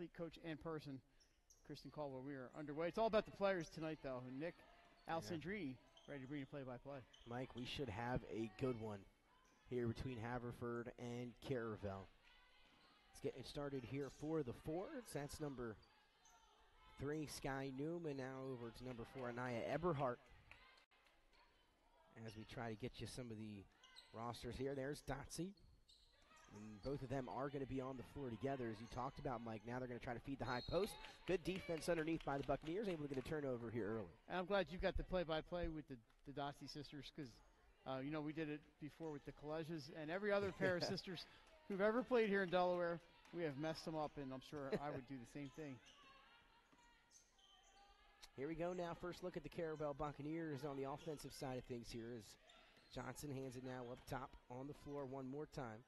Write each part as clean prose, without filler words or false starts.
athlete, coach, and person, Kristen Caldwell. We are underway. It's all about the players tonight, though. Nick Alessandrini ready to bring you play-by-play. Mike, we should have a good one here between Haverford and Caravel. Let's get it started here for the Fords. That's number 3, Sky Newman. Now over to number 4, Anaya Eberhardt. As we try to get you some of the rosters here. There's Dotsy. And both of them are going to be on the floor together, as you talked about, Mike. Now they're going to try to feed the high post. Good defense underneath by the Buccaneers, able to get a turnover here early. And I'm glad you got the play-by-play with the Dotsy sisters, because, we did it before with the Collages and every other pair of sisters who've ever played here in Delaware. We have messed them up, and I'm sure I would do the same thing. Here we go now. First look at the Caravel Buccaneers on the offensive side of things here as Johnson hands it now up top on the floor one more time.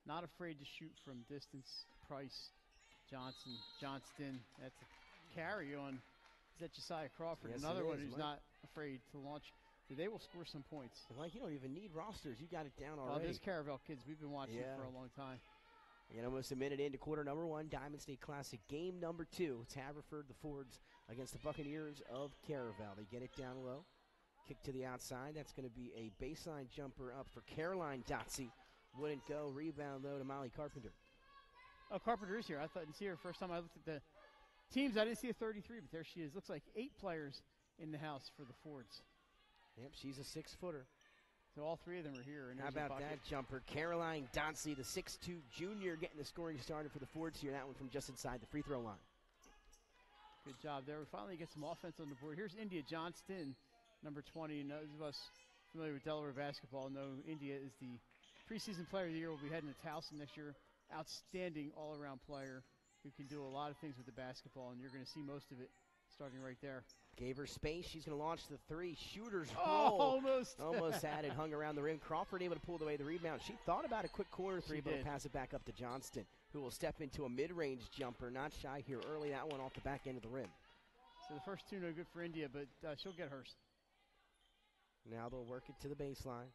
Not afraid to shoot from distance. Price, Johnson, Johnston. That's a carry on. Is that Josiah Crawford? Yes, another one is, who's Mike. not afraid to launch. They will score some points. Like, you don't even need rosters. You got it down already. Oh, those Caravel kids, we've been watching for a long time. And almost a minute into quarter number 1, Diamond State Classic game number 2. It's Haverford, the Fords, against the Buccaneers of Caravel. They get it down low. Kick to the outside. That's going to be a baseline jumper up for Caroline Dotsy. Wouldn't go. Rebound, though, to Molly Carpenter. Oh, Carpenter is here. I didn't see her first time I looked at the teams. I didn't see a 33, but there she is. Looks like 8 players in the house for the Fords. Yep, she's a 6-footer. So all 3 of them are here. And how about that jumper? Caroline Dotsy, the 6'2 junior, getting the scoring started for the Fords here. That one from just inside the free throw line. Good job there. We finally get some offense on the board. Here's India Johnston, number 20. And those of us familiar with Delaware basketball know India is the preseason player of the year. Will be heading to Towson next year. Outstanding all-around player who can do a lot of things with the basketball, and you're going to see most of it starting right there. Gave her space. She's going to launch the 3. Shooter's roll. Almost. Almost had it. Hung around the rim. Crawford able to pull away the rebound. She thought about a quick corner 3, but will pass it back up to Johnston, who will step into a mid-range jumper. Not shy here early. That one off the back end of the rim. So the first 2 no good for India, but she'll get hers. Now they'll work it to the baseline.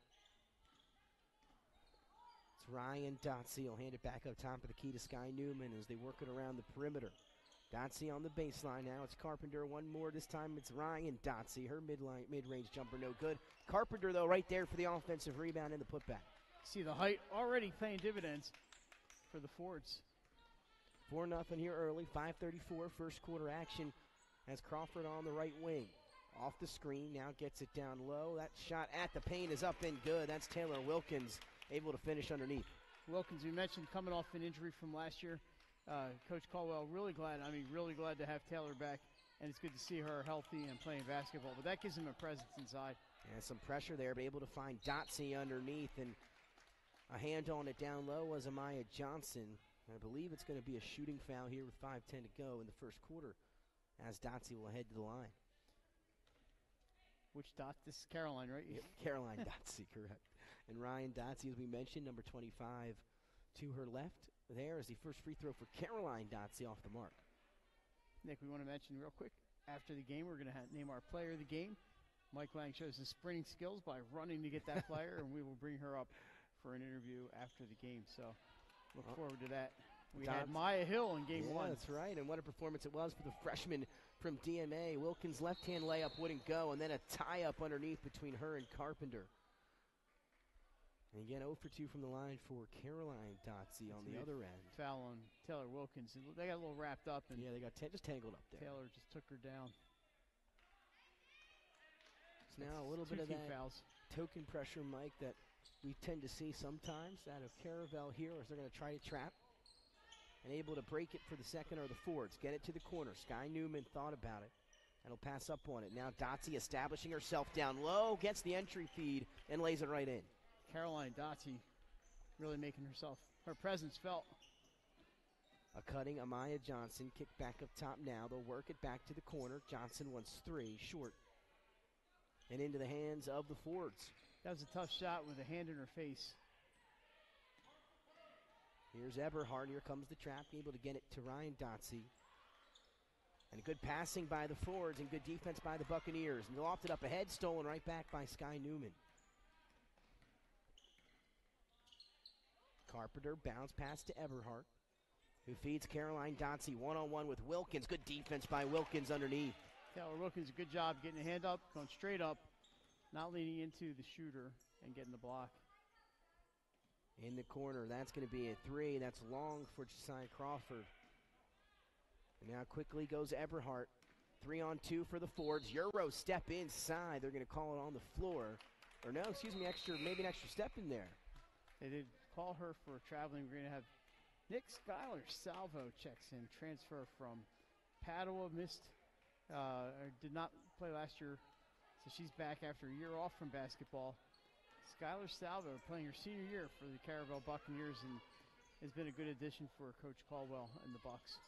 It's Ryan Dotsy. He'll hand it back up top of the key to Sky Newman as they work it around the perimeter. Dotsy on the baseline now. It's Carpenter. One more. This time it's Ryan Dotsy. Her mid-range jumper no good. Carpenter, though, right there for the offensive rebound and the putback. See the height already paying dividends for the Fords. 4-0 here early. 5:34 first quarter action as Crawford on the right wing. Off the screen, now gets it down low. That shot at the paint is up and good. That's Taylor Wilkins able to finish underneath. Wilkins, we mentioned, coming off an injury from last year. Coach Caldwell, really glad to have Taylor back, and it's good to see her healthy and playing basketball. But that gives him a presence inside. Yeah, some pressure there, but able to find Dotsy underneath, and a hand on it down low was Amaya Johnson. And I believe it's going to be a shooting foul here with 5:10 to go in the first quarter as Dotsy will head to the line. Which Dot? This is Caroline, right? Yep, Caroline Dotsy, correct. And Ryan Dotsy, as we mentioned, number 25 to her left. There is the first free throw for Caroline Dotsy off the mark. Nick, we want to mention real quick, after the game, we're going to name our player of the game. Mike Lang shows his sprinting skills by running to get that player, and we will bring her up for an interview after the game. So look forward to that. We had Maya Hill in game 1. That's right, and what a performance it was for the freshman from DMA. Wilkins' left-hand layup wouldn't go, and then a tie-up underneath between her and Carpenter. And again, 0 for 2 from the line for Caroline Dotsy on the other end. Foul on Taylor Wilkins. They got a little wrapped up. And yeah, they got just tangled up there. Taylor just took her down. It's now a little bit of that fouls. Token pressure, Mike, that we tend to see sometimes out of Caravel here as they're going to try to trap. And able to break it for the second or the Fords. Get it to the corner. Sky Newman thought about it. And he'll pass up on it. Now Dotsy establishing herself down low. Gets the entry feed and lays it right in. Caroline Dotsy really making her presence felt. A cutting Amaya Johnson. Kick back up top now. They'll work it back to the corner. Johnson wants 3. Short. And into the hands of the Fords. That was a tough shot with a hand in her face. Here's Eberhardt. Here comes the trap. Able to get it to Ryan Dotsy. And good passing by the Fords and good defense by the Buccaneers. And lofted up ahead. Stolen right back by Sky Newman. Carpenter bounce pass to Eberhardt. who feeds Caroline Dotsie. One-on-one with Wilkins. Good defense by Wilkins underneath. Taylor Wilkins, a good job getting a hand up, going straight up, not leaning into the shooter and getting the block. In the corner, that's going to be a 3. That's long for Josiah Crawford. And now quickly goes Eberhardt. 3-on-2 for the Fords. Euro step inside. They're going to call it on the floor. Or no, excuse me, maybe an extra step in there. They did call her for traveling. We're going to have Nick Schuyler Salvo checks in, transfer from Padua, did not play last year, so she's back after a year off from basketball. Schuyler Salvo playing her senior year for the Caravel Buccaneers and has been a good addition for Coach Caldwell and the Bucks.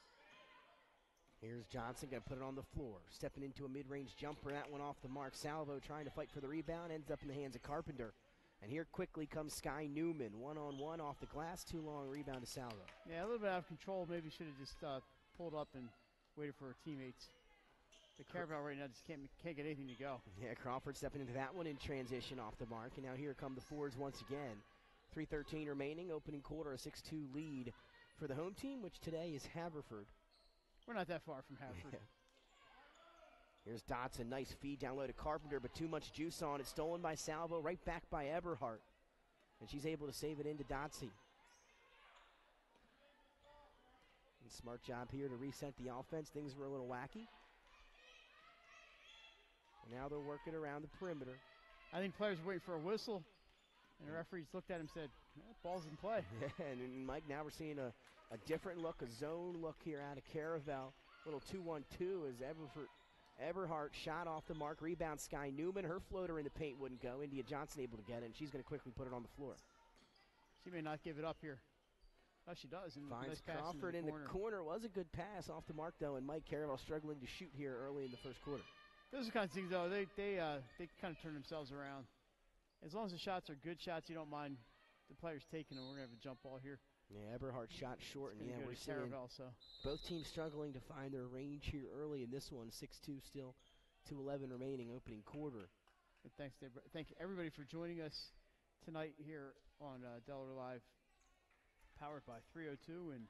Here's Johnson, going to put it on the floor. Stepping into a mid-range jumper, that one off the mark. Salvo trying to fight for the rebound, ends up in the hands of Carpenter. And here quickly comes Sky Newman. One-on-one off the glass, too long, rebound to Salvo. Yeah, a little bit out of control. Maybe should have just pulled up and waited for her teammates. The Caravel right now just can't get anything to go. Yeah, Crawford stepping into that one in transition off the mark. And now here come the Fords once again. 3:13 remaining, opening quarter, a 6-2 lead for the home team, which today is Haverford. We're not that far from Haverford. Here's Dotson, nice feed down low to Carpenter, but too much juice on it. Stolen by Salvo, right back by Eberhardt. And she's able to save it into Dotsie. And smart job here to reset the offense. Things were a little wacky. And now they're working around the perimeter. I think players were waiting for a whistle, and the referees looked at him and said, ball's in play. Yeah, and Mike, now we're seeing a different look, a zone look here out of Caravel. Little 2-1-2 as Eberhardt shot off the mark. Rebound Sky Newman. Her floater in the paint wouldn't go. India Johnson able to get it, and she's going to quickly put it on the floor. She may not give it up here. Oh, she does. And finds nice Crawford in the corner. Was a good pass off the mark, though, and Mike Caravel struggling to shoot here early in the first quarter. Those are the kinds of things, though. They kind of turn themselves around. As long as the shots are good shots, you don't mind the players taking them. We're going to have a jump ball here. Yeah, Eberhardt shot short, and yeah, we're seeing Caravel, both teams struggling to find their range here early in this one. 6-2 still, 2:11 remaining, opening quarter. But thank everybody for joining us tonight here on Delaware Live, powered by 302. And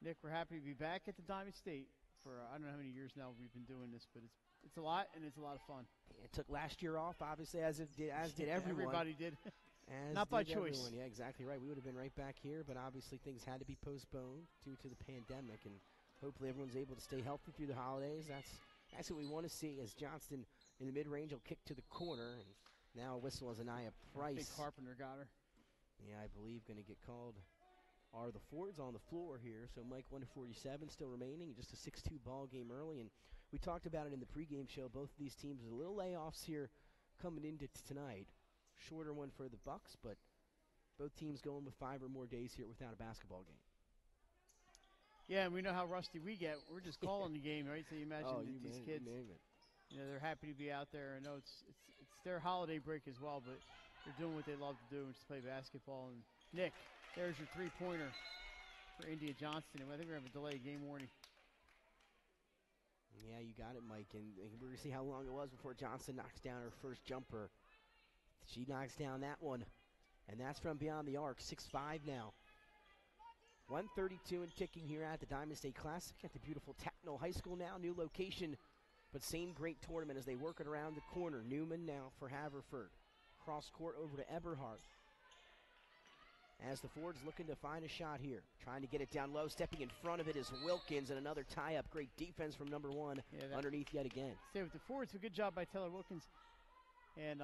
Nick, we're happy to be back at the Diamond State for I don't know how many years now we've been doing this, but it's a lot and it's a lot of fun. It took last year off, obviously, as did everyone. Everybody did. Not by choice. Everyone. Yeah, exactly right. We would have been right back here, but obviously things had to be postponed due to the pandemic, and hopefully everyone's able to stay healthy through the holidays. That's what we want to see as Johnston in the mid-range will kick to the corner, and now a whistle as Anaya Price. Big Carpenter got her. Yeah, I believe going to get called. Are the Fords on the floor here? So Mike 1:47 still remaining, just a 6-2 ball game early, and we talked about it in the pregame show. Both of these teams with a little layoffs here coming into tonight. Shorter one for the Bucks, but both teams going with 5 or more days here without a basketball game. Yeah, and we know how rusty we get. We're just calling the game, right? So you imagine these kids, they're happy to be out there. I know it's their holiday break as well, but they're doing what they love to do, which is play basketball. And Nick, there's your three-pointer for India Johnston. And I think we're going to have a delayed game warning. Yeah, you got it, Mike. And we're going to see how long it was before Johnston knocks down her first jumper. She knocks down that one, and that's from beyond the arc. 6-5 now. 1:32 and ticking here at the Diamond State Classic at the beautiful Tatnall High School now. New location, but same great tournament as they work it around the corner. Newman now for Haverford. Cross court over to Eberhardt. As the Fords looking to find a shot here. Trying to get it down low. Stepping in front of it is Wilkins, and another tie-up. Great defense from number 1 underneath yet again. Stay with the Fords. A good job by Taylor Wilkins. And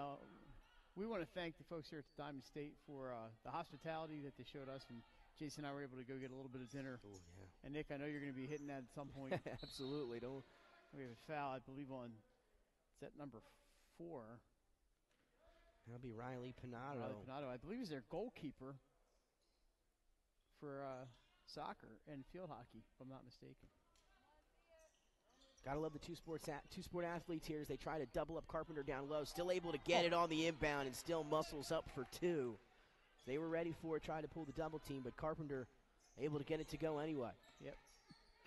we want to thank the folks here at the Diamond State for the hospitality that they showed us. And Jason and I were able to go get a little bit of dinner. Oh, yeah. And Nick, I know you're going to be hitting that at some point. Absolutely. We have a foul, I believe, on set number 4. That'll be Riley Pinato. I believe he's their goalkeeper for soccer and field hockey, if I'm not mistaken. Gotta love the two-sport athletes here as they try to double up Carpenter down low. Still able to get it on the inbound and still muscles up for 2. They were ready for it, trying to pull the double team, but Carpenter able to get it to go anyway. Yep.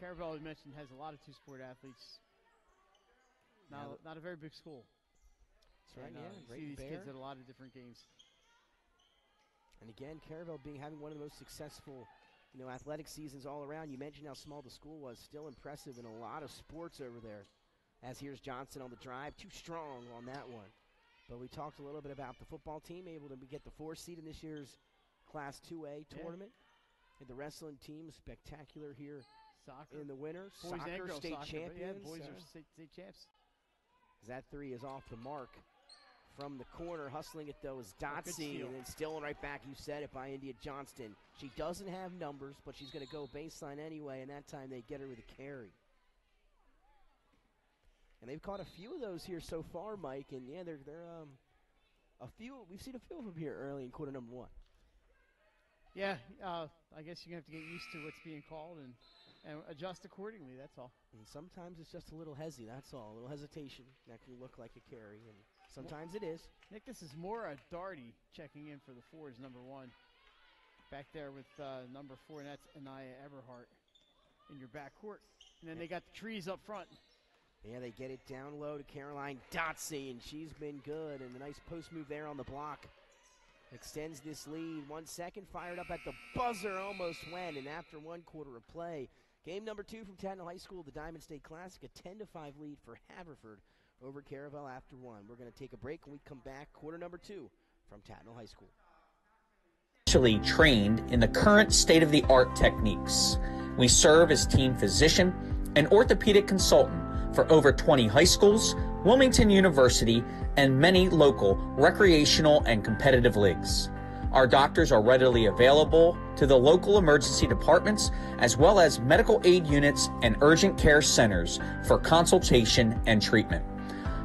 Caravel, as mentioned, has a lot of two-sport athletes. Not a very big school. That's right, yeah. You see these kids at a lot of different games. And again, Caravel having one of the most successful you know, athletic seasons all around. You mentioned how small the school was. Still impressive in a lot of sports over there. As here's Johnson on the drive. Too strong on that one. But we talked a little bit about the football team, able to get the 4th seed in this year's Class 2A tournament. And the wrestling team, spectacular here Soccer. in the winter. Boys and Soccer girls state soccer, champions. Yeah, boys are state champs. That 3 is off the mark. From the corner, hustling it though is Dotsy, and then stealing right back, you said it, by India Johnston. She doesn't have numbers, but she's going to go baseline anyway, and that time they get her with a carry. And they've caught a few of those here so far, Mike, and yeah, they're a few. We've seen a few of them here early in quarter number 1. Yeah, I guess you're going to have to get used to what's being called and adjust accordingly, that's all. And sometimes it's just a little hezzy, that's all, a little hesitation. That can look like a carry, and sometimes it is. Nick, this is Maura Darty checking in for the Fords, number 1. Back there with number 4, and that's Anaya Eberhardt in your backcourt. And then they got the trees up front. Yeah, they get it down low to Caroline Dotsy, and she's been good. And a nice post move there on the block. Extends this lead. 1 second, fired up at the buzzer, almost went. And after 1 quarter of play, game number 2 from Tatnall High School, the Diamond State Classic, a 10-5 lead for Haverford over Caravel after 1. We're going to take a break. When we come back, quarter number 2 from Tatnall High School. Actually trained in the current state-of-the-art techniques. We serve as team physician and orthopedic consultant for over 20 high schools, Wilmington University, and many local recreational and competitive leagues. Our doctors are readily available to the local emergency departments as well as medical aid units and urgent care centers for consultation and treatment.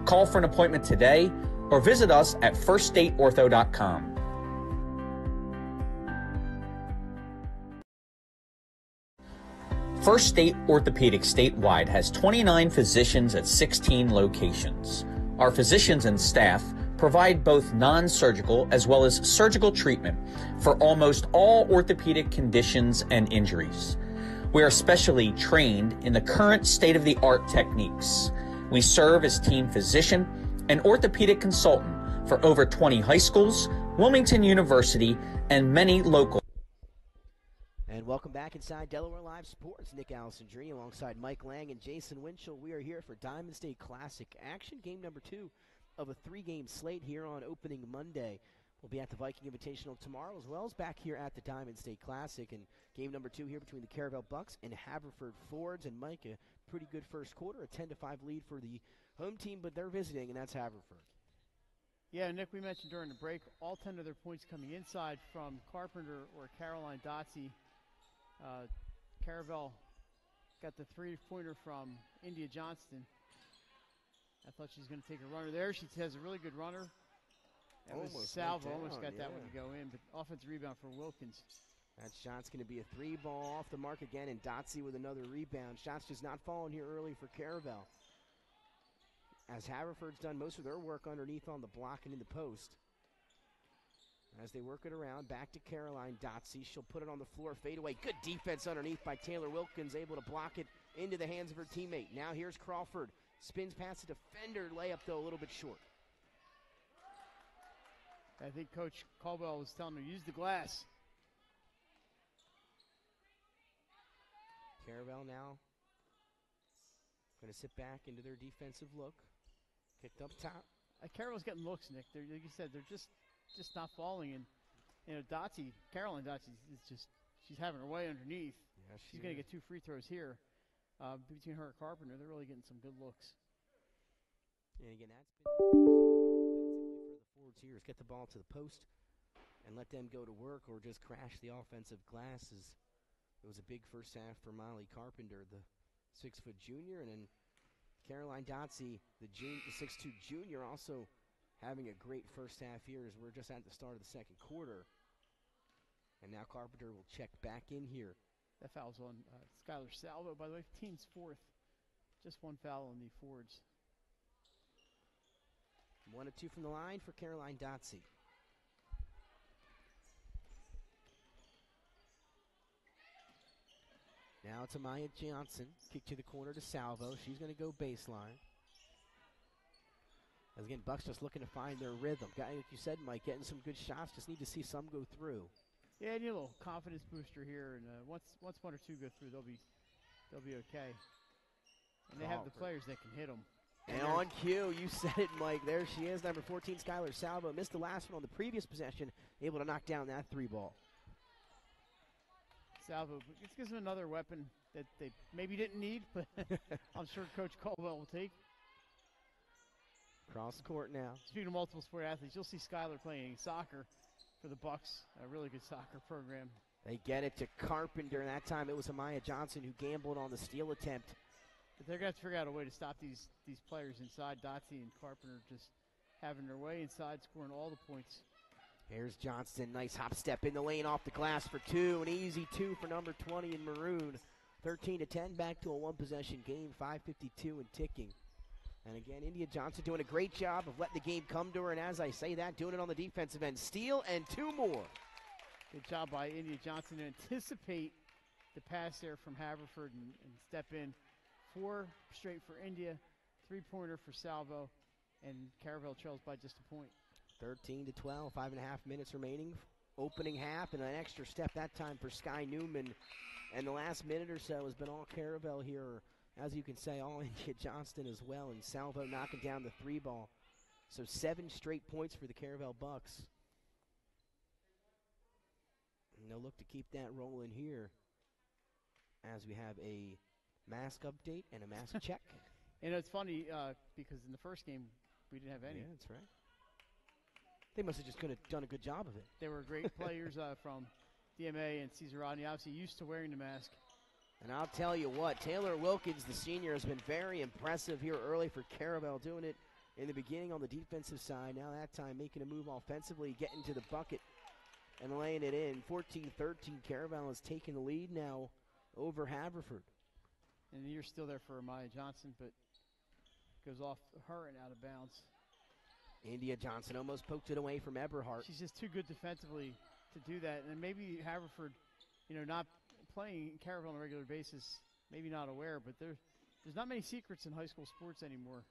Call for an appointment today or visit us at firststateortho.com. First State Orthopedic statewide has 29 physicians at 16 locations. Our physicians and staff provide both non-surgical as well as surgical treatment for almost all orthopedic conditions and injuries. We are specially trained in the current state-of-the-art techniques. We serve as team physician and orthopedic consultant for over 20 high schools, Wilmington University, and many local. And welcome back inside Delaware Live Sports. Nick Alessandrini alongside Mike Lang and Jason Winchell. We are here for Diamond State Classic action, game number 2 of a 3-game slate here on opening Monday. We'll be at the Viking Invitational tomorrow, as well as back here at the Diamond State Classic. And game number 2 here between the Caravel Bucks and Haverford Fords. And Mike, a pretty good first quarter, a 10-5 lead for the home team, but they're visiting, and that's Haverford. Yeah, Nick, we mentioned during the break, all 10 of their points coming inside from Carpenter or Caroline Dotsy. Caravel got the 3-pointer from India Johnston. I thought she was going to take a runner there. She has a really good runner. That was Salvo, almost got that one to go in, but offensive rebound for Wilkins. That shot's going to be a 3-ball off the mark again, and Dotsy with another rebound. Shots just not falling here early for Caravel, as Haverford's done most of their work underneath on the block and in the post. As they work it around, back to Caroline Dotsy. She'll put it on the floor, fade away. Good defense underneath by Taylor Wilkins, able to block it into the hands of her teammate. Now here's Crawford. Spins past the defender, layup though a little bit short. I think Coach Caldwell was telling her, use the glass. Caravel now going to sit back into their defensive look. Kicked up top. Caravel's getting looks, Nick. Like you said, they're just not falling. And you know, Caroline Dotsy is just, she's having her way underneath. Yeah, she's going to get 2 free throws here. Between her and Carpenter, they're really getting some good looks. And again, that's been so far offensively for the Fords here, is get the ball to the post and let them go to work or just crash the offensive glasses. It was a big first half for Molly Carpenter, the 6-foot junior, and then Caroline Dotsy, the 6'2 junior, also having a great first half here as we're just at the start of the second quarter. And now Carpenter will check back in here. That foul's on Skylar Salvo, by the way, team's 4th. Just 1 foul on the Fords. 1 of 2 from the line for Caroline Dotsy. Now it's Amaya Johnson. Kick to the corner to Salvo. She's going to go baseline. As again, Bucks just looking to find their rhythm. Guy, like you said, Mike, getting some good shots. Just need to see some go through. Yeah, I need a little confidence booster here, and once one or two go through, they'll be okay. And they have the players that can hit them. And on cue, you said it, Mike. There she is, number 14, Skylar Salvo. Missed the last one on the previous possession, able to knock down that 3-ball. Salvo, this gives them another weapon that they maybe didn't need, but I'm sure Coach Caldwell will take. Cross court now. Speaking of multiple sport athletes, you'll see Skylar playing soccer for the Bucks, a really good soccer program. They get it to Carpenter, and that time it was Amaya Johnson who gambled on the steal attempt. But they're going to have to figure out a way to stop these players inside. Dotsie and Carpenter just having their way inside, scoring all the points. Here's Johnston, nice hop step in the lane off the glass for 2. An easy 2 for number 20 in maroon. 13-10, back to a one-possession game, 5:52 and ticking. And again, India Johnson doing a great job of letting the game come to her, and as I say that, doing it on the defensive end. Steal and 2 more. Good job by India Johnson to anticipate the pass there from Haverford and step in. 4 straight for India, 3-pointer for Salvo, and Caravel trails by just a point. 13-12, 5.5 minutes remaining. Opening half, and an extra step that time for Sky Newman. And the last minute or so has been all Caravel here, or as you can say, all India Johnston as well, and Salvo knocking down the 3-ball. So 7 straight points for the Caravel Bucks. And they'll look to keep that rolling here as we have a mask update and a mask check. And it's funny because in the first game we didn't have any. Yeah, that's right. They must have just done a good job of it. They were great players from DMA and Cesar Rodney, obviously used to wearing the mask. And I'll tell you what, Taylor Wilkins, the senior, has been very impressive here early for Caravel, doing it in the beginning on the defensive side. Now that time making a move offensively, getting to the bucket and laying it in. 14-13, Caravel has taken the lead now over Haverford. And you're still there for Amaya Johnson, but goes off her and out of bounds. India Johnson almost poked it away from Eberhardt. She's just too good defensively to do that. And maybe Haverford, not playing Caravel on a regular basis, maybe not aware, but there's not many secrets in high school sports anymore.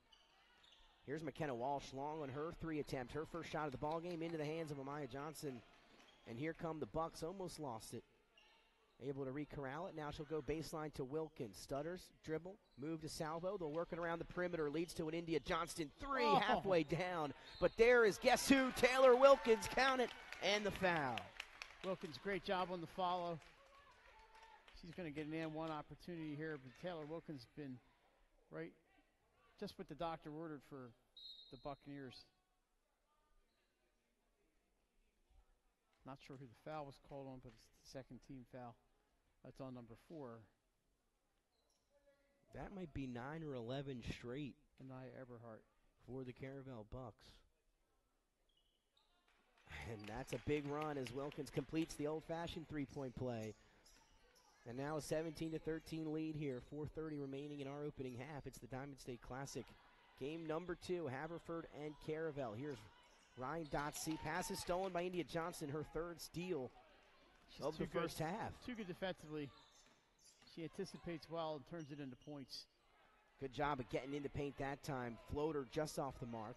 Here's McKenna Walsh, long on her 3 attempt. Her first shot of the ball game into the hands of Amaya Johnson. And here come the Bucks, almost lost it. Able to re-corral it. Now she'll go baseline to Wilkins. Stutters, dribble, move to Salvo. They'll work it around the perimeter. Leads to an India Johnston 3 halfway down. But there is, guess who? Taylor Wilkins, count it, and the foul. Wilkins, great job on the follow. She's going to get an and 1 opportunity here, but Taylor Wilkins been right just what the doctor ordered for the Buccaneers. Not sure who the foul was called on, but it's the second team foul. That's on number 4. That might be 9 or 11 straight. Anaya Eberhardt. For the Caravel Bucks. And that's a big run as Wilkins completes the old-fashioned 3-point play. And now a 17-13 lead here. 4:30 remaining in our opening half. It's the Diamond State Classic. Game number 2, Haverford and Caravel. Here's Ryan Dotsie. Pass is stolen by India Johnson, her 3rd steal of the first half. Too good defensively. She anticipates well and turns it into points. Good job of getting into paint that time. Floater just off the mark.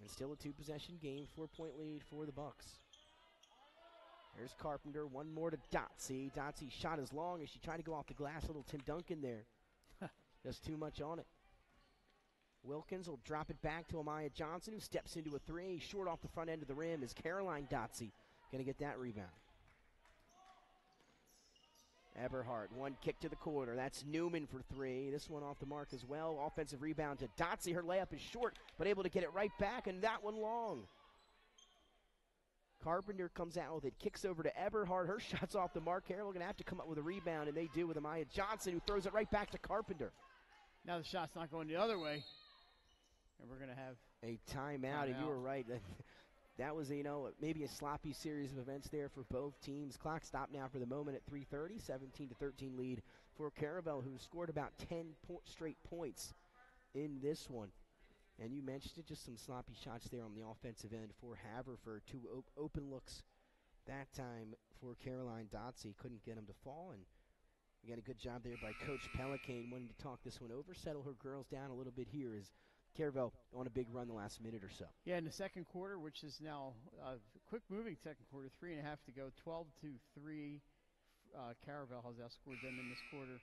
And still a 2-possession game, 4-point lead for the Bucks. There's Carpenter, 1 more to Dotsie. Dotsie's shot as long as she tried to go off the glass. A little Tim Duncan there. Just too much on it. Wilkins will drop it back to Amaya Johnson, who steps into a 3. Short off the front end of the rim is Caroline Dotsie. Going to get that rebound. Eberhardt, 1 kick to the corner. That's Newman for 3. This one off the mark as well. Offensive rebound to Dotsie. Her layup is short, but able to get it right back, and that one long. Carpenter comes out with it, kicks over to Eberhardt. Her shot's off the mark. Carroll going to have to come up with a rebound, and they do with Amaya Johnson, who throws it right back to Carpenter. Now the shot's not going the other way, and we're going to have a timeout. And you were right. That was, maybe a sloppy series of events there for both teams. Clock stopped now for the moment at 3:30. 17-13 lead for Caravel, who scored about 10 straight points in this one. And you mentioned it, just some sloppy shots there on the offensive end for Haverford. 2 open looks that time for Caroline Dotsie. Couldn't get them to fall. And again, a good job there by Coach Pelicane, wanting to talk this one over, settle her girls down a little bit here as Caravel on a big run the last minute or so. Yeah, in the second quarter, which is now a quick-moving second quarter, 3.5 to go, 12-3. Caravel has outscored them in this quarter.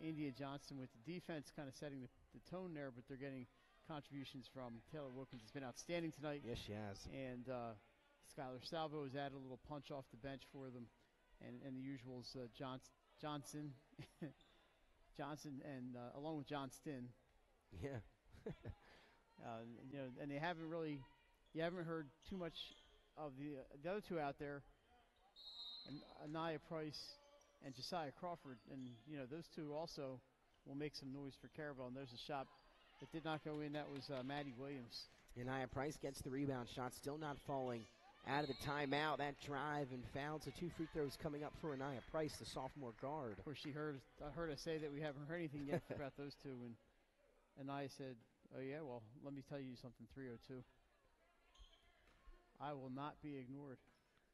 India Johnson with the defense kind of setting the tone there, but they're getting contributions from Taylor Wilkins. Has been outstanding tonight. Yes, she has. And Skylar Salvo has added a little punch off the bench for them. And the usuals, Johnson, and along with Johnston. Yeah. And they haven't really, you haven't heard too much of the other two out there, and Anaya Price and Josiah Crawford, and those two also will make some noise for Caravel. And there's a shot that did not go in. That was Maddie Williams. Anaya Price gets the rebound shot, still not falling out of the timeout. That drive and fouls. The 2 free throws coming up for Anaya Price, the sophomore guard. Of course, I heard us say that we haven't heard anything yet about those two, and Anaya said, "Oh yeah, well, let me tell you something. 302. I will not be ignored."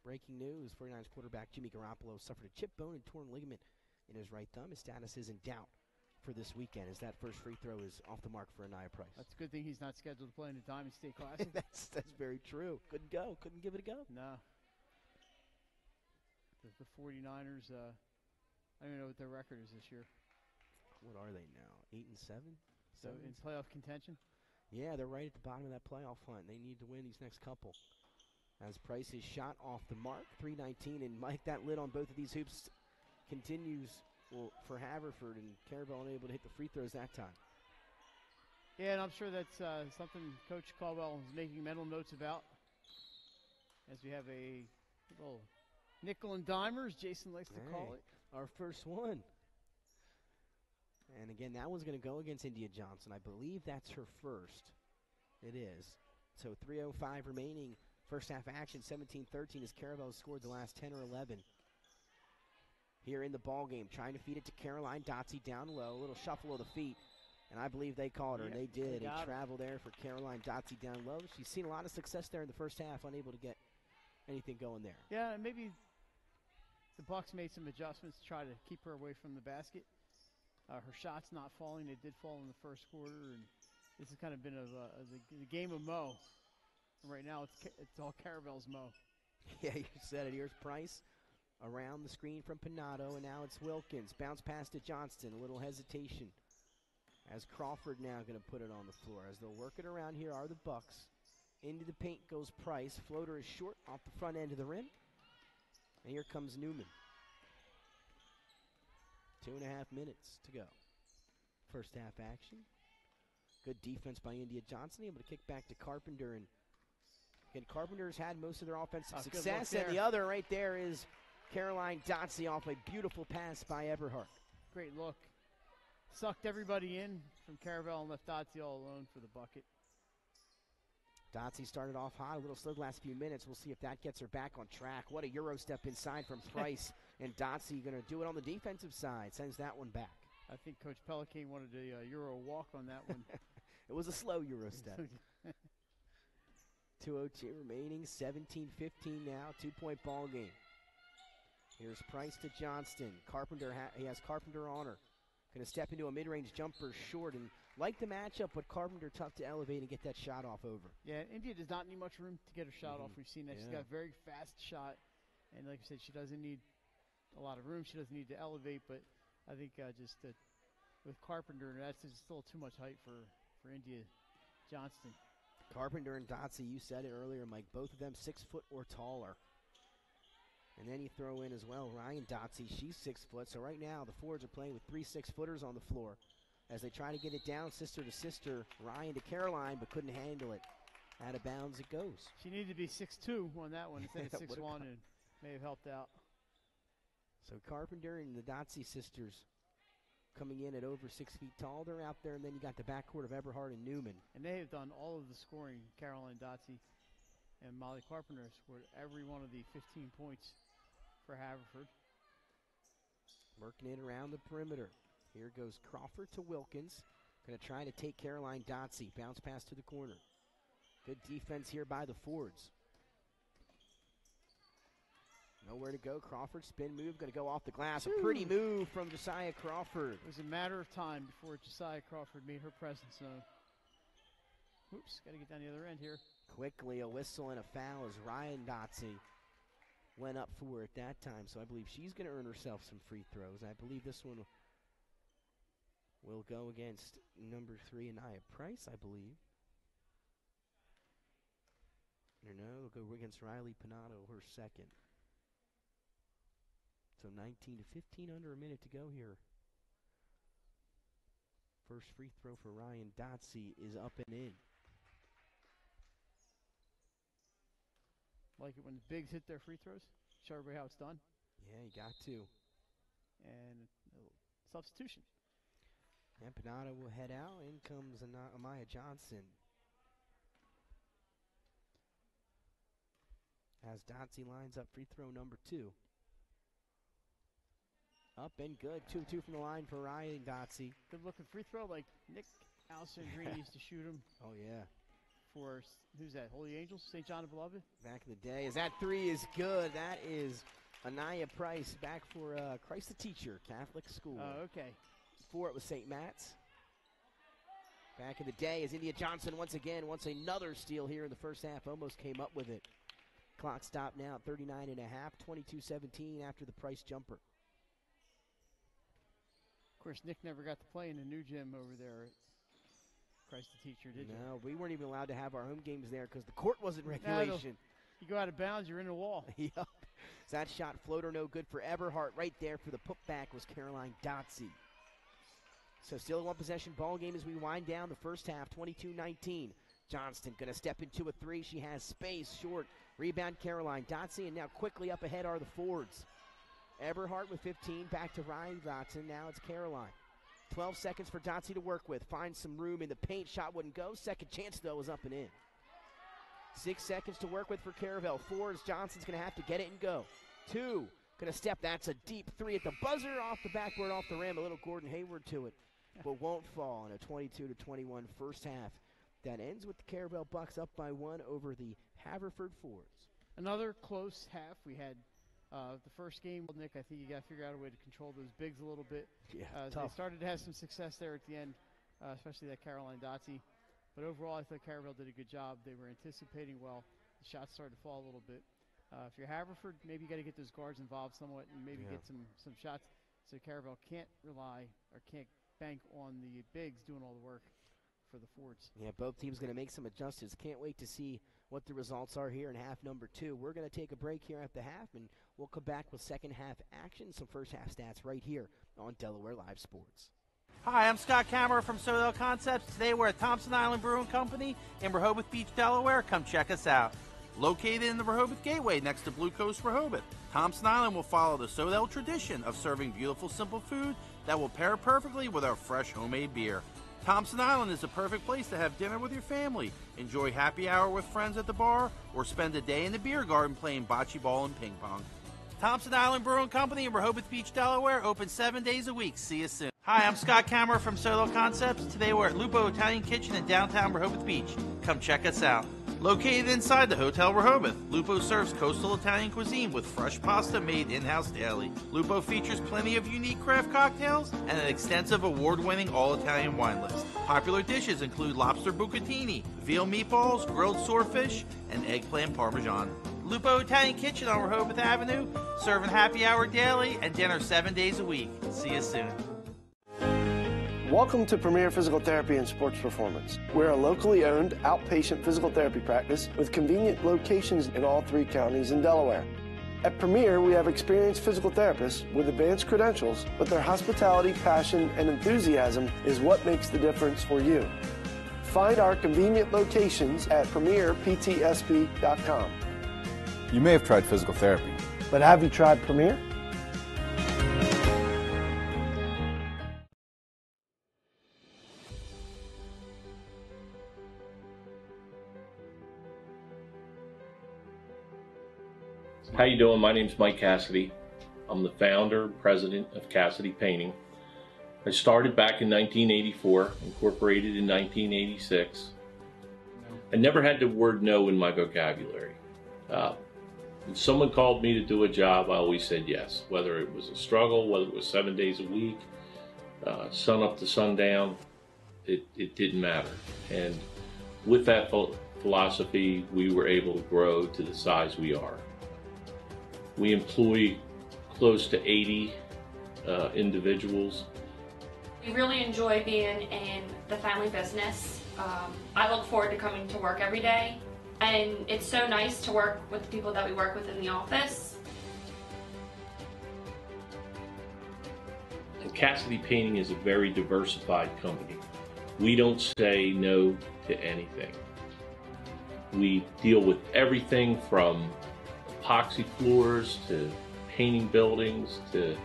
Breaking news, 49ers quarterback Jimmy Garoppolo suffered a chip bone and torn ligament in his right thumb. His status is in doubt for this weekend as that first free throw is off the mark for Anaya Price. That's a good thing he's not scheduled to play in the Diamond State Classic. That's very true. Couldn't go. Couldn't give it a go. No. The 49ers, I don't even know what their record is this year. What are they now? 8-7? So in playoff contention? Yeah, they're right at the bottom of that playoff hunt. They need to win these next couple. As Price is shot off the mark, 3:19, and Mike, that lid on both of these hoops continues for Haverford, and Caravel unable to hit the free throws that time. Yeah, and I'm sure that's something Coach Caldwell is making mental notes about, as we have a little nickel and dimers, Jason likes to call it. Our first one. And again, that one's going to go against India Johnson. I believe that's her first. It is. So 3:05 remaining. First half action, 17-13 as Caravel scored the last 10 or 11. Here in the ball game, trying to feed it to Caroline Dotsey down low. A little shuffle of the feet, and I believe they called her, and they did. A travel there for Caroline Dotsey down low. She's seen a lot of success there in the first half, unable to get anything going there. Yeah, and maybe the Bucks made some adjustments to try to keep her away from the basket. Her shot's not falling. They did fall in the first quarter, and this has kind of been the game of Mo. Right now, it's all Caravel's Mo. Yeah, you said it. Here's Price around the screen from Pinato, and now it's Wilkins. Bounce pass to Johnston. A little hesitation as Crawford now going to put it on the floor. As they'll work it around here are the Bucks. Into the paint goes Price. Floater is short off the front end of the rim. And here comes Newman. 2.5 minutes to go. First half action. Good defense by India Johnson. Able to kick back to Carpenter, and again, Carpenter's had most of their offensive success, and the other right there is Caroline Dotsey off a beautiful pass by Eberhardt. Great look. Sucked everybody in from Caravel and left Dotsey all alone for the bucket. Dotsey started off hot, a little slow the last few minutes. We'll see if that gets her back on track. What a Euro step inside from Price, and Dotsey going to do it on the defensive side. Sends that one back. I think Coach Pelican wanted a Euro walk on that one. It was a slow Euro step. 2:02 remaining, 17-15 now, 2-point ball game. Here's Price to Johnston. Carpenter, he has Carpenter on her. Going to step into a mid-range jumper short, and like the matchup, but Carpenter tough to elevate and get that shot off over. Yeah, India does not need much room to get her shot off. We've seen that. She's got a very fast shot, and like I said, she doesn't need a lot of room. She doesn't need to elevate, but I think with Carpenter, that's just still too much height for India Johnston. Carpenter and Dotsey, you said it earlier, Mike, both of them 6 foot or taller. And then you throw in as well Ryan Dotsey, she's 6 foot. So right now the Fords are playing with 3 6-footers on the floor as they try to get it down sister to sister. Ryan to Caroline, but couldn't handle it. Out of bounds it goes. She needed to be 6'2" on that one instead of 6'1", and may have helped out. So Carpenter and the Dotsey sisters coming in at over 6 feet tall. They're out there, and then you got the backcourt of Eberhardt and Newman. And they have done all of the scoring. Caroline Dotsey and Molly Carpenter have scored every one of the 15 points for Haverford. Working it around the perimeter. Here goes Crawford to Wilkins. Going to try to take Caroline Dotsey. Bounce pass to the corner. Good defense here by the Fords. Nowhere to go. Crawford spin move. Going to go off the glass. A pretty move from Josiah Crawford. It was a matter of time before Josiah Crawford made her presence known. Oops, got to get down the other end here. Quickly, a whistle and a foul as Ryan Dotsey went up for it that time. So I believe she's going to earn herself some free throws. I believe this one will go against number 3, Anaya Price, I believe. Or no, it'll go against Riley Pinato, her second. So 19 to 15, under a minute to go here. First free throw for Ryan Dotsey is up and in. Like it when the bigs hit their free throws. Show everybody how it's done. Yeah, you got to. And a substitution. And Pinato will head out. In comes Amaya Johnson. As Dotsey lines up free throw number 2. Up and good. 2-2 from the line for Ryan Dotsey. Good looking free throw like Nick Alessandrini used to shoot him. Oh, yeah. For, who's that, Holy Angels, St. John the Beloved? Back in the day. As that 3 is good. That is Anaya Price back for Christ the Teacher, Catholic School. Oh, okay. Before it was St. Matt's. Back in the day as India Johnson once again wants another steal here in the first half. Almost came up with it. Clock stopped now at 39 and a half, 22-17 after the Price jumper. Of course, Nick never got to play in the new gym over there at Christ the Teacher, did you? No, we weren't even allowed to have our home games there because the court wasn't regulation. You go out of bounds, you're in the wall. Yep. So that shot floater no good for Eberhardt. Right there for the putback was Caroline Dotsey. So still a one possession ball game as we wind down the first half, 22-19. Johnston going to step into a 3. She has space, short. Rebound Caroline Dotsey, and now quickly up ahead are the Fords. Eberhardt with 15, back to Ryan Dotson. Now it's Caroline. 12 seconds for Dotsey to work with. Finds some room in the paint. Shot wouldn't go. Second chance, though, is up and in. 6 seconds to work with for Caravel. Fords, Johnson's going to have to get it and go. 2, going to step. That's a deep 3 at the buzzer. Off the backboard, off the rim. A little Gordon Hayward to it, but won't fall in a 22-21 first half. That ends with the Caravel Bucks up by 1 over the Haverford Fords. Another close half. We had the first game, Nick, I think you got to figure out a way to control those bigs a little bit. Yeah, they started to have some success there at the end, especially that Caroline Dotsey. But overall, I thought Caravel did a good job. They were anticipating well. The shots started to fall a little bit. If you're Haverford, maybe you got to get those guards involved somewhat and maybe get some shots so Caravel can't rely or can't bank on the bigs doing all the work for the Fords. Yeah, both teams going to make some adjustments. Can't wait to see what the results are here in half number 2. We're going to take a break here at the half, and we'll come back with second half action, some first half stats right here on Delaware Live Sports. Hi, I'm Scott Kammerer from Sodell Concepts. Today we're at Thompson Island Brewing Company in Rehoboth Beach, Delaware. Come check us out. Located in the Rehoboth Gateway next to Blue Coast Rehoboth, Thompson Island will follow the Sodell tradition of serving beautiful, simple food that will pair perfectly with our fresh homemade beer. Thompson Island is the perfect place to have dinner with your family, enjoy happy hour with friends at the bar, or spend a day in the beer garden playing bocce ball and ping pong. Thompson Island Brewing Company in Rehoboth Beach, Delaware, open 7 days a week. See you soon. Hi, I'm Scott Kammerer from Sodell Concepts. Today we're at Lupo Italian Kitchen in downtown Rehoboth Beach. Come check us out. Located inside the Hotel Rehoboth, Lupo serves coastal Italian cuisine with fresh pasta made in-house daily. Lupo features plenty of unique craft cocktails and an extensive award-winning all-Italian wine list. Popular dishes include lobster bucatini, veal meatballs, grilled swordfish, and eggplant parmesan. Lupo Italian Kitchen on Rehoboth Avenue, serving happy hour daily and dinner 7 days a week. See you soon. Welcome to Premier Physical Therapy and Sports Performance. We're a locally owned outpatient physical therapy practice with convenient locations in all 3 counties in Delaware. At Premier, we have experienced physical therapists with advanced credentials, but their hospitality, passion, and enthusiasm is what makes the difference for you. Find our convenient locations at premierptsp.com. You may have tried physical therapy, but have you tried Premier? How you doing? My name's Mike Cassidy. I'm the founder and president of Cassidy Painting. I started back in 1984, incorporated in 1986. I never had the word no in my vocabulary. When someone called me to do a job, I always said yes, whether it was a struggle, whether it was 7 days a week, sun up to sundown, it didn't matter. And With that philosophy, we were able to grow to the size we are. We employ close to 80 individuals. We really enjoy being in the family business. I look forward to coming to work every day, and it's so nice to work with the people that we work with in the office. And Cassidy Painting is a very diversified company. We don't say no to anything. We deal with everything from epoxy floors to painting buildings to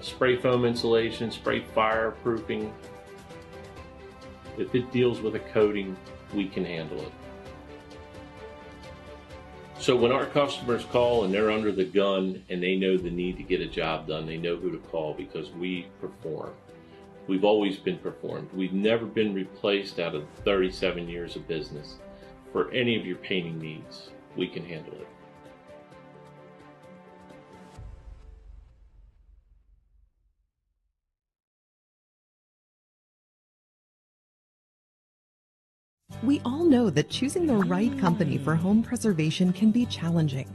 spray foam insulation, spray fireproofing. If it deals with a coating, we can handle it. So when our customers call and they're under the gun and they know the need to get a job done, they know who to call because we perform. We've always been performed. We've never been replaced out of 37 years of business. For any of your painting needs, we can handle it. We all know that choosing the right company for home preservation can be challenging.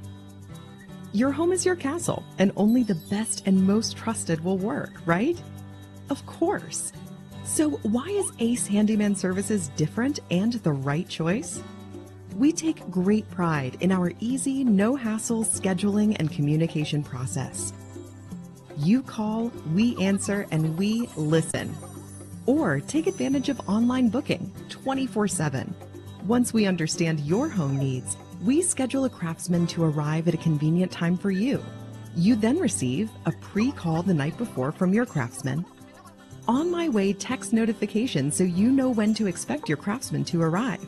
Your home is your castle, and only the best and most trusted will work, right? Of course. So why is Ace Handyman Services different and the right choice? We take great pride in our easy, no-hassle scheduling and communication process. You call, we answer, and we listen. Or take advantage of online booking 24/7. Once we understand your home needs, we schedule a craftsman to arrive at a convenient time for you. You then receive a pre-call the night before from your craftsman. On my way text notifications so you know when to expect your craftsman to arrive.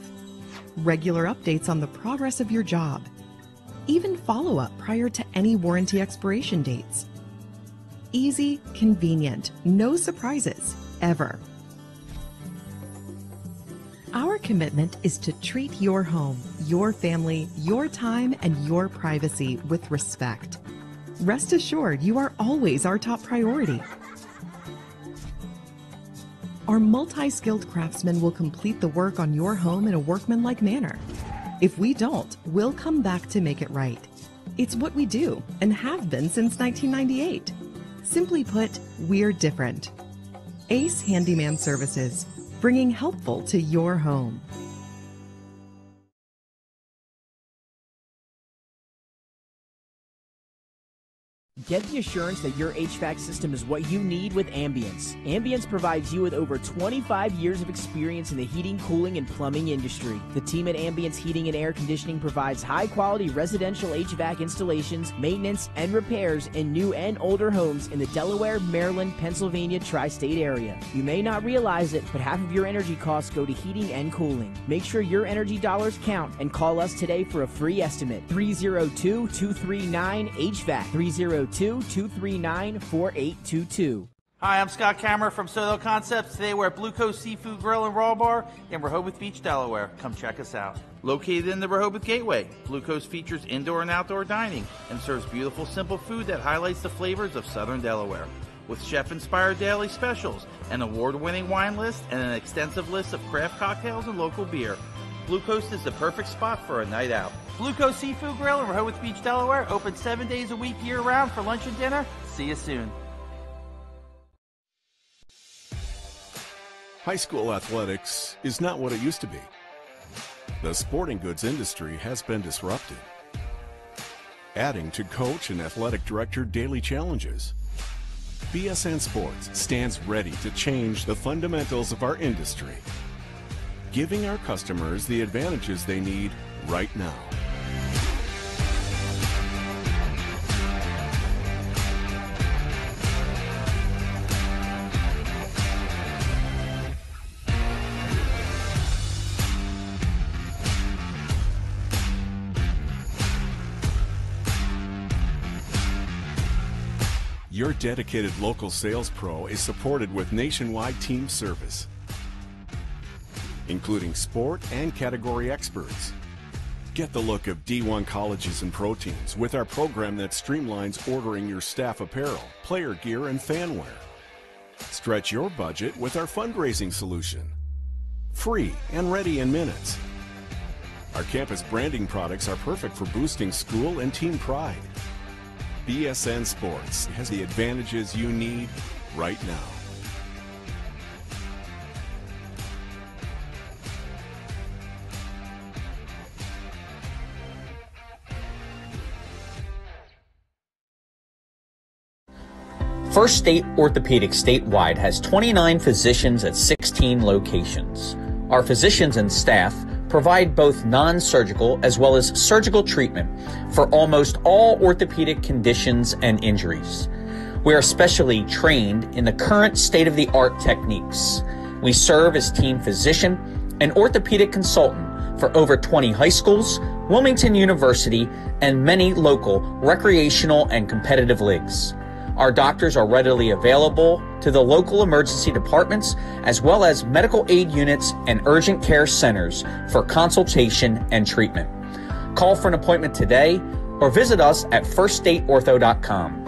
Regular updates on the progress of your job. Even follow-up prior to any warranty expiration dates. Easy, convenient, no surprises, ever. Our commitment is to treat your home, your family, your time, and your privacy with respect. Rest assured, you are always our top priority. Our multi-skilled craftsmen will complete the work on your home in a workmanlike manner. If we don't, we'll come back to make it right. It's what we do and have been since 1998. Simply put, we're different. Ace Handyman Services, bringing helpful to your home. Get the assurance that your HVAC system is what you need with Ambience. Ambience provides you with over 25 years of experience in the heating, cooling, and plumbing industry. The team at Ambience Heating and Air Conditioning provides high-quality residential HVAC installations, maintenance, and repairs in new and older homes in the Delaware, Maryland, Pennsylvania tri-state area. You may not realize it, but half of your energy costs go to heating and cooling. Make sure your energy dollars count and call us today for a free estimate. 302-239-HVAC. 302-239-4822. Hi, I'm Scott Kammerer from Soto Concepts. Today we're at Blue Coast Seafood Grill and Raw Bar in Rehoboth Beach, Delaware. Come check us out. Located in the Rehoboth Gateway, Blue Coast features indoor and outdoor dining and serves beautiful, simple food that highlights the flavors of Southern Delaware. With chef-inspired daily specials, an award-winning wine list, and an extensive list of craft cocktails and local beer, Blue Coast is the perfect spot for a night out. Blue Coast Seafood Grill in Rehoboth Beach, Delaware, open 7 days a week year-round for lunch and dinner. See you soon. High school athletics is not what it used to be. The sporting goods industry has been disrupted, adding to coach and athletic director daily challenges. BSN Sports stands ready to change the fundamentals of our industry, giving our customers the advantages they need right now. Your dedicated local sales pro is supported with nationwide team service, including sport and category experts. Get the look of D1 colleges and pro teams with our program that streamlines ordering your staff apparel, player gear, and fanwear. Stretch your budget with our fundraising solution. free and ready in minutes. Our campus branding products are perfect for boosting school and team pride. BSN Sports has the advantages you need right now. First State Orthopedic statewide has 29 physicians at 16 locations. Our physicians and staff provide both non-surgical as well as surgical treatment for almost all orthopedic conditions and injuries. We are specially trained in the current state-of-the-art techniques. We serve as team physician and orthopedic consultant for over 20 high schools, Wilmington University, and many local recreational and competitive leagues. Our doctors are readily available to the local emergency departments as well as medical aid units and urgent care centers for consultation and treatment. Call for an appointment today or visit us at firststateortho.com.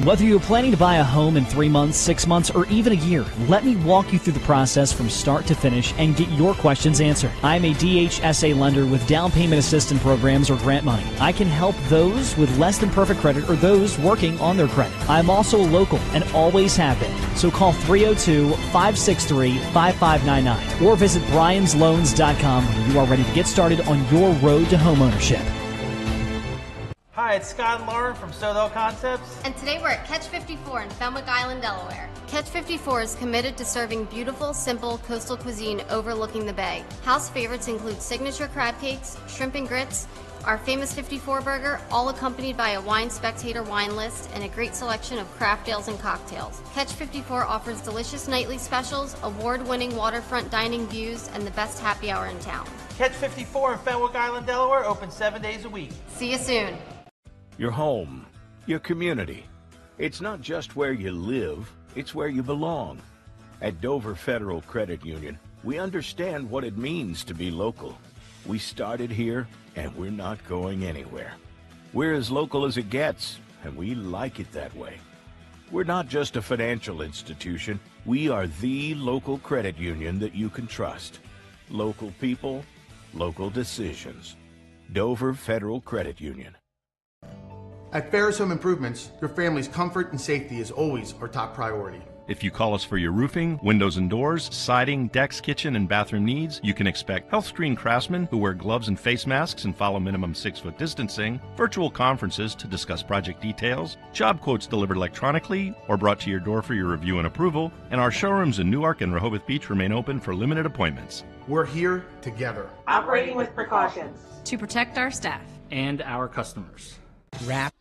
Whether you're planning to buy a home in 3 months, 6 months, or even a year, let me walk you through the process from start to finish and get your questions answered. I'm a DHSA lender with down payment assistance programs or grant money. I can help those with less than perfect credit or those working on their credit. I'm also local and always have been. So call 302-563-5599 or visit BryansLoans.com when you are ready to get started on your road to homeownership. Hi, it's Scott and Lauren from Sodell Concepts. And today we're at Catch 54 in Fenwick Island, Delaware. Catch 54 is committed to serving beautiful, simple coastal cuisine overlooking the bay. House favorites include signature crab cakes, shrimp and grits, our famous 54 burger, all accompanied by a Wine Spectator wine list and a great selection of craft ales and cocktails. Catch 54 offers delicious nightly specials, award-winning waterfront dining views, and the best happy hour in town. Catch 54 in Fenwick Island, Delaware, open 7 days a week. See you soon. Your home, your community. It's not just where you live, it's where you belong. At Dover Federal Credit Union, we understand what it means to be local. We started here, and we're not going anywhere. We're as local as it gets, and we like it that way. We're not just a financial institution. We are the local credit union that you can trust. Local people, local decisions. Dover Federal Credit Union. At Ferris Home Improvements, your family's comfort and safety is always our top priority. If you call us for your roofing, windows and doors, siding, decks, kitchen, and bathroom needs, you can expect health-screened craftsmen who wear gloves and face masks and follow minimum 6-foot distancing, virtual conferences to discuss project details, job quotes delivered electronically or brought to your door for your review and approval, and our showrooms in Newark and Rehoboth Beach remain open for limited appointments. We're here together. Operating with precautions. To protect our staff. And our customers. Wrap.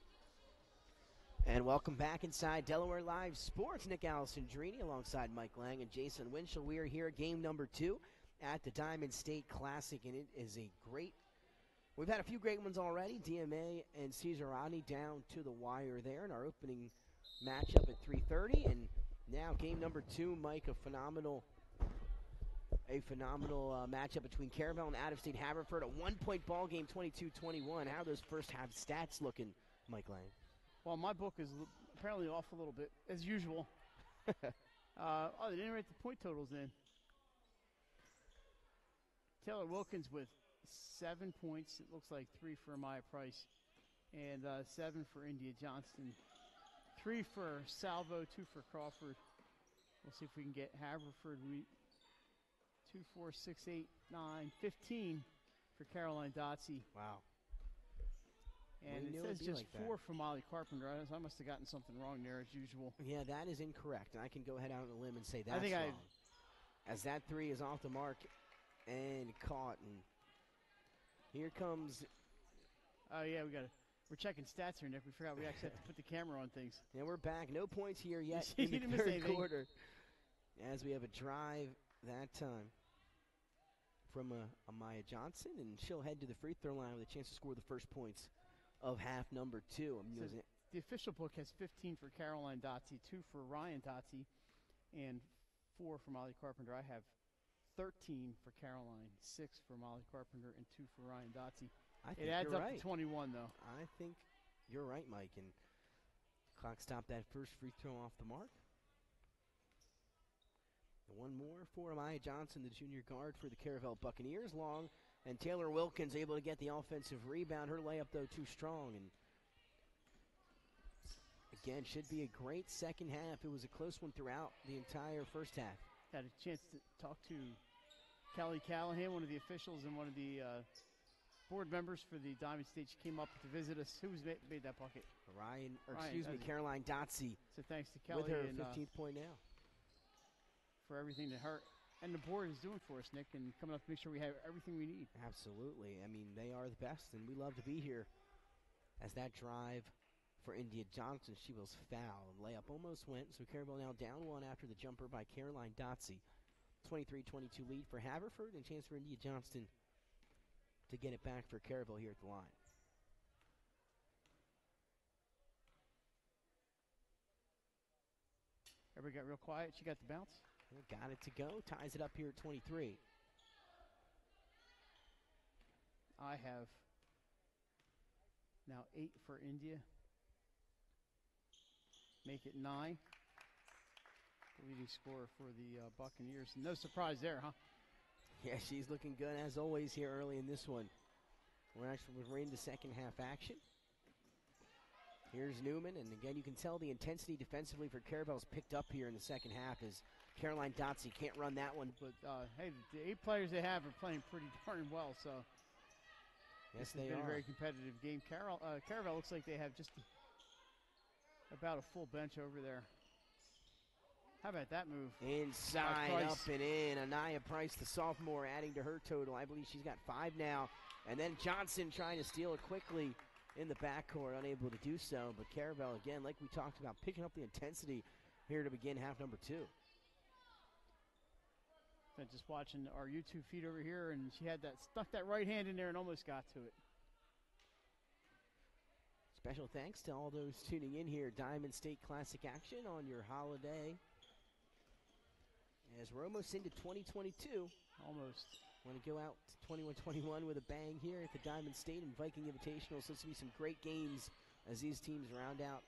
And welcome back inside Delaware Live Sports. Nick Alessandrini alongside Mike Lang and Jason Winchell. We are here at game number 2 at the Diamond State Classic, and it is a great – we've had a few great ones already. DMA and Cesar Rodney down to the wire there in our opening matchup at 3:30. And now game number 2, Mike, a phenomenal matchup between Caravel and out-of-state Haverford. A one-point ball game, 22-21. How are those first half stats looking, Mike Lang? Well, my book is apparently off a little bit, as usual. They didn't write the point totals in. Taylor Wilkins with 7 points. It looks like 3 for Amaya Price and 7 for India Johnston. 3 for Salvo, 2 for Crawford. We'll see if we can get Haverford. 2, 4, 6, 8, 9, 15 for Caroline Dotsey. Wow. And it says just like 4 for Molly Carpenter. I must have gotten something wrong there, as usual. Yeah, that is incorrect. And I can go ahead out on a limb and say that's wrong. As that 3 is off the mark and caught. And here comes. Oh, yeah, we're checking stats here, Nick. We forgot we actually have to put the camera on things. And we're back. No points here yet in the third quarter. As we have a drive that time from Amaya Johnson. And she'll head to the free throw line with a chance to score the first points of half number 2. The official book has 15 for Caroline Dotsey, 2 for Ryan Dotsey, and 4 for Molly Carpenter. I have 13 for Caroline, 6 for Molly Carpenter, and 2 for Ryan Dotsey. It adds up to 21, though. I think you're right, Mike. And clock stopped that first free throw off the mark. One more for Amaya Johnson, the junior guard for the Caravel Buccaneers. Long, and Taylor Wilkins able to get the offensive rebound. Her layup, though, too strong. And again, should be a great second half. It was a close one throughout the entire first half. Had a chance to talk to Kelly Callahan, one of the officials and one of the board members for the Diamond State. She came up to visit us. Who's made that bucket? Caroline Dotsey. So thanks to Kelly. With her and, 15th point now. For everything that her and the board is doing for us, Nick, and coming up to make sure we have everything we need. Absolutely. I mean, they are the best, and we love to be here. As that drive for India Johnson, she was fouled. Layup almost went, so Caravel now down one after the jumper by Caroline Dotsey. 23-22 lead for Haverford, and chance for India Johnston to get it back for Caravel here at the line. Everybody got real quiet. She got the bounce. Got it to go. Ties it up here at 23. I have now 8 for India. Make it 9. The leading scorer for the Buccaneers. No surprise there, huh? Yeah, she's looking good as always here early in this one. We're into second half action. Here's Newman, and again, you can tell the intensity defensively for Caravel's picked up here in the second half as Caroline Dotsey can't run that one. But, hey, the 8 players they have are playing pretty darn well, so yes, this has been a very competitive game. Caravel looks like they have just about a full bench over there. How about that move? Inside, up and in. Anaya Price, the sophomore, adding to her total. I believe she's got 5 now. And then Johnson trying to steal it quickly in the backcourt, unable to do so. But Caravel, again, like we talked about, picking up the intensity here to begin half number 2. Just watching our YouTube feed over here, and she had stuck that right hand in there and almost got to it. Special thanks to all those tuning in here. Diamond State Classic action on your holiday. As we're almost into 2022. Almost. Want to go out to 21-21 with a bang here at the Diamond State and Viking Invitational. So this will be some great games as these teams round out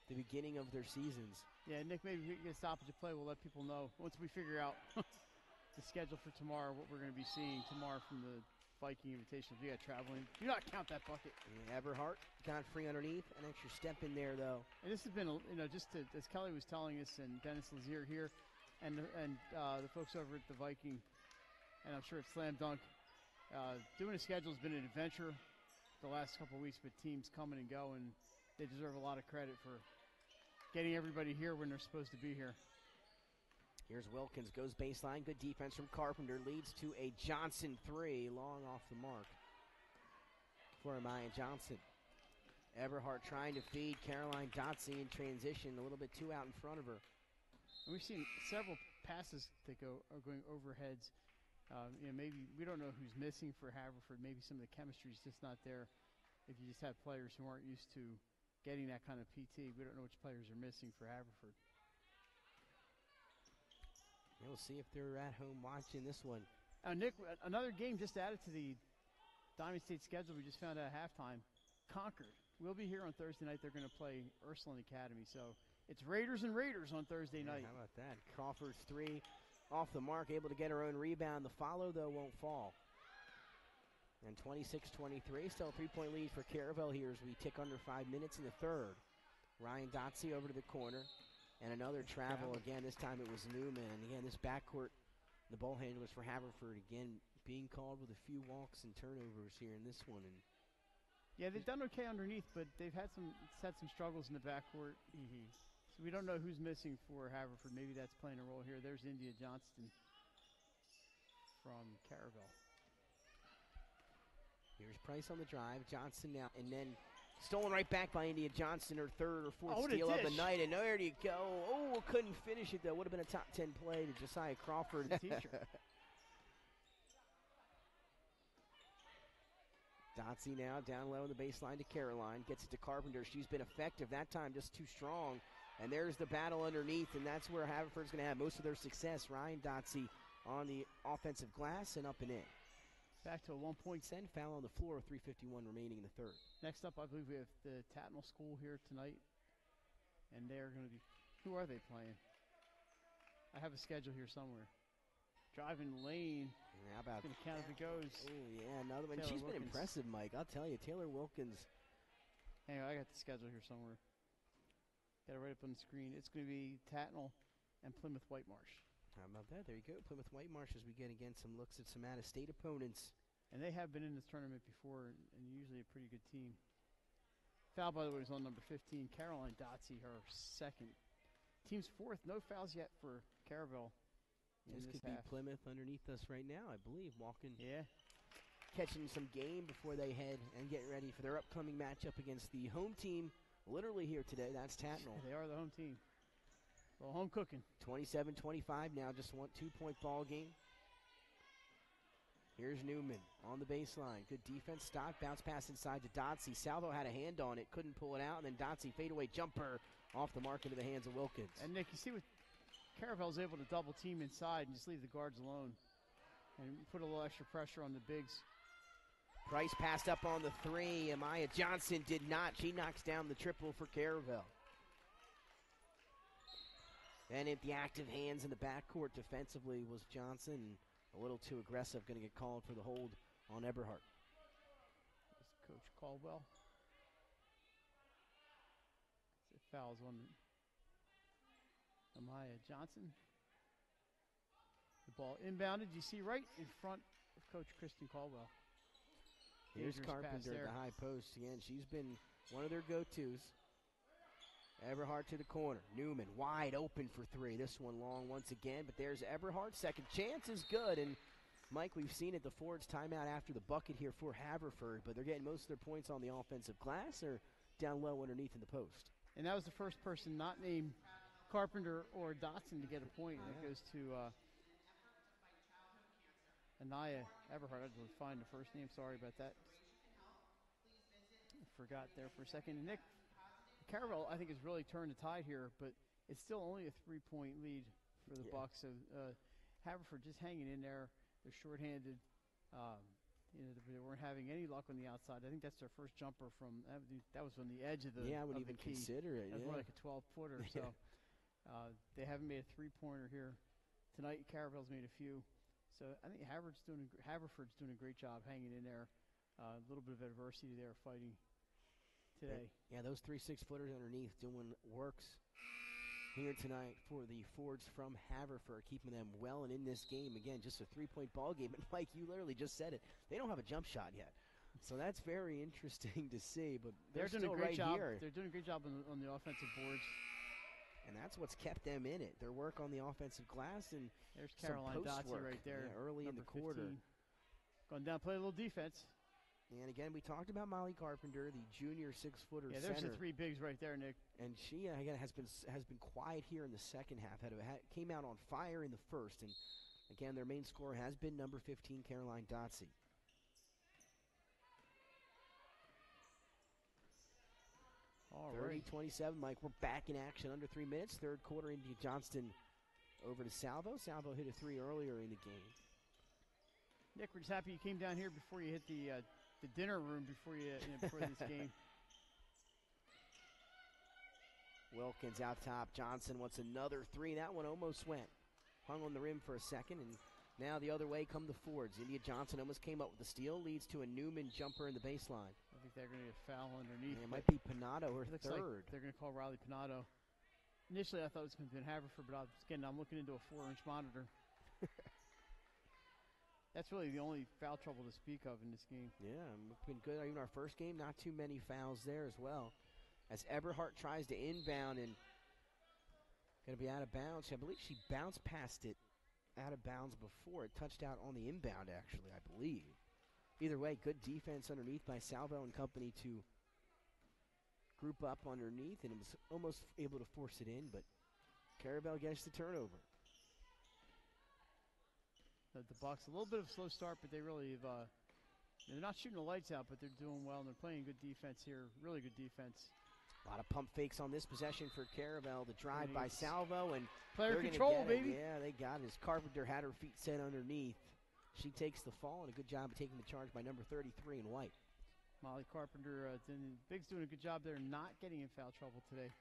the beginning of their seasons. Yeah, Nick, maybe we get a stoppage of play. We'll let people know once we figure out the schedule for tomorrow, what we're going to be seeing tomorrow from the Viking Invitational. You got traveling. Do not count that bucket. Yeah, Everhart got free underneath. An extra step in there, though. And this has been, just as Kelly was telling us, and Dennis Lazier here, and the folks over at the Viking, and I'm sure it's Slam Dunk, doing a schedule has been an adventure the last couple of weeks with teams coming and going. They deserve a lot of credit for getting everybody here when they're supposed to be here. Here's Wilkins, goes baseline, good defense from Carpenter, leads to a Johnson 3, long off the mark for Amaya Johnson. Everhart trying to feed Caroline Dotsey in transition, a little bit too out in front of her. And we've seen several passes that are going overheads. Maybe we don't know who's missing for Haverford. Maybe some of the chemistry is just not there. If you just have players who aren't used to getting that kind of PT, we don't know which players are missing for Haverford. We'll see if they're at home watching this one. Nick, another game just added to the Diamond State schedule. We just found out at halftime. Concord. We'll be here on Thursday night. They're going to play Ursuline Academy. So it's Raiders and Raiders on Thursday night. How about that? Crawford's 3 off the mark, able to get her own rebound. The follow, though, won't fall. And 26-23, still a 3-point lead for Caravel here as we tick under 5 minutes in the third. Ryan Dotsey over to the corner. And another travel again. This time it was Newman. And again, this backcourt, the ball handlers for Haverford again being called with a few walks and turnovers here in this one. And yeah, they've done okay underneath, but they've had some struggles in the backcourt. Mm-hmm. So we don't know who's missing for Haverford. Maybe that's playing a role here. There's India Johnston from Caravel. Here's Price on the drive. Johnson now, and then stolen right back by India Johnson, her third or fourth steal of the night. And there you go. Oh, couldn't finish it, though. Would have been a top 10 play to Josiah Crawford. Teacher. Dotsey now down low on the baseline to Caroline. Gets it to Carpenter. She's been effective that time, just too strong. And there's the battle underneath, and that's where Haverford's going to have most of their success. Ryan Dotsey on the offensive glass and up and in. Back to a 1-point send, foul on the floor, 3:51 remaining in the third. Next up, I believe we have the Tatnall School here tonight. And they're going to be, who are they playing? I have a schedule here somewhere. Driving lane. How about going to count if it goes? Oh, yeah, another one. Taylor She's Wilkins. been impressive, Mike. I'll tell you, Taylor Wilkins. Hang on, I got the schedule here somewhere. Got it right up on the screen. It's going to be Tatnall and Plymouth Whitemarsh. How about that? There you go. Plymouth Whitemarsh as we get again some looks at some out-of-state opponents. And they have been in this tournament before, and usually a pretty good team. Foul, by the way, was on number 15, Caroline Dotsey, her second. Team's fourth. No fouls yet for Caravel. This could half. be Plymouth underneath us right now, I believe, walking. Yeah. Catching some game before they head and get ready for their upcoming matchup against the home team literally here today. That's Tatnall. They are the home team. Well, home cooking. 27-25 now, just one 2-point ball game. Here's Newman on the baseline. Good defense. Stock bounce pass inside to Dotsey. Salvo had a hand on it, couldn't pull it out, and then Dotsey fadeaway jumper off the mark into the hands of Wilkins. And Nick, you see what Caravel's able to double team inside and just leave the guards alone and put a little extra pressure on the bigs. Price passed up on the three. Amaya Johnson did not. She knocks down the triple for Caravel. And at the active hands in the backcourt defensively was Johnson. A little too aggressive, going to get called for the hold on Eberhardt. Coach Caldwell. It fouls on Amaya Johnson. The ball inbounded. You see right in front of Coach Kristen Caldwell. Here's Dangerous pass Carpenter at there. the high post. Again, she's been one of their go-tos. Eberhardt to the corner. Newman wide open for three. This one long once again, but there's Eberhardt. Second chance is good. And Mike, we've seen it. The Fords timeout after the bucket here for Haverford, but they're getting most of their points on the offensive glass or down low underneath in the post. And that was the first person not named Carpenter or Dotson to get a point. Yeah. That goes to Anaya Eberhardt. I had to find the first name. Sorry about that. I forgot there for a second. Nick, Caravel, I think, has really turned the tide here, but it's still only a 3-point lead for the Bucks. So Haverford just hanging in there. They're shorthanded. They weren't having any luck on the outside. I think that's their first jumper from that was on the edge of the I wouldn't of the even key. consider it. That's more like a 12-footer. So they haven't made a 3-pointer here tonight. Caravel's made a few. So I think Haverford's doing a great job hanging in there. A little bit of adversity there, fighting today. Yeah, those 3 6-footers underneath doing works here tonight for the Fords from Haverford, keeping them well and in this game. Again, just a 3-point ball game. And Mike, you literally just said it. They don't have a jump shot yet. So that's very interesting to see. But they're doing still a great right job. here. They're doing a great job on the offensive boards. And that's what's kept them in it. Their work on the offensive glass and there's some Caroline post Dotsey work, right there, early in the number quarter. 15. Going down, play a little defense. And again, we talked about Molly Carpenter, the junior 6-footer Yeah, there's center. the 3 bigs right there, Nick. And she again has been quiet here in the second half. Came out on fire in the first, and again their main scorer has been number 15, Caroline Dotsey. All 30-27, Mike. We're back in action under 3 minutes. Third quarter, India Johnston over to Salvo. Salvo hit a 3 earlier in the game. Nick, we're just happy you came down here before you hit the dinner room before this game. Wilkins out top. Johnson wants another 3. That one almost went. Hung on the rim for a second, and now the other way come the Fords. India Johnson almost came up with the steal. Leads to a Newman jumper in the baseline. I think they're going to get a foul underneath. It might be Panado or looks third. like they're going to call Riley Panado. Initially, I thought it was going to be Haverford, but I'm looking into a 4-inch monitor. That's really the only foul trouble to speak of in this game. Yeah, been good. Even our first game, not too many fouls there as well. As Eberhardt tries to inbound and going to be out of bounds. I believe she bounced past it out of bounds before. It touched out on the inbound, actually, I believe. Either way, good defense underneath by Salvo and company to group up underneath, and it was almost able to force it in, but Caravel gets the turnover. The Bucks, a little bit of a slow start, but they really have, they're not shooting the lights out, but they're doing well, and they're playing good defense here, really good defense. A lot of pump fakes on this possession for Caravel. The drive by Salvo, and player control, baby. Yeah, they got it. As Carpenter had her feet set underneath. She takes the fall, and a good job of taking the charge by number 33 in white. Molly Carpenter, Big's doing a good job there, not getting in foul trouble today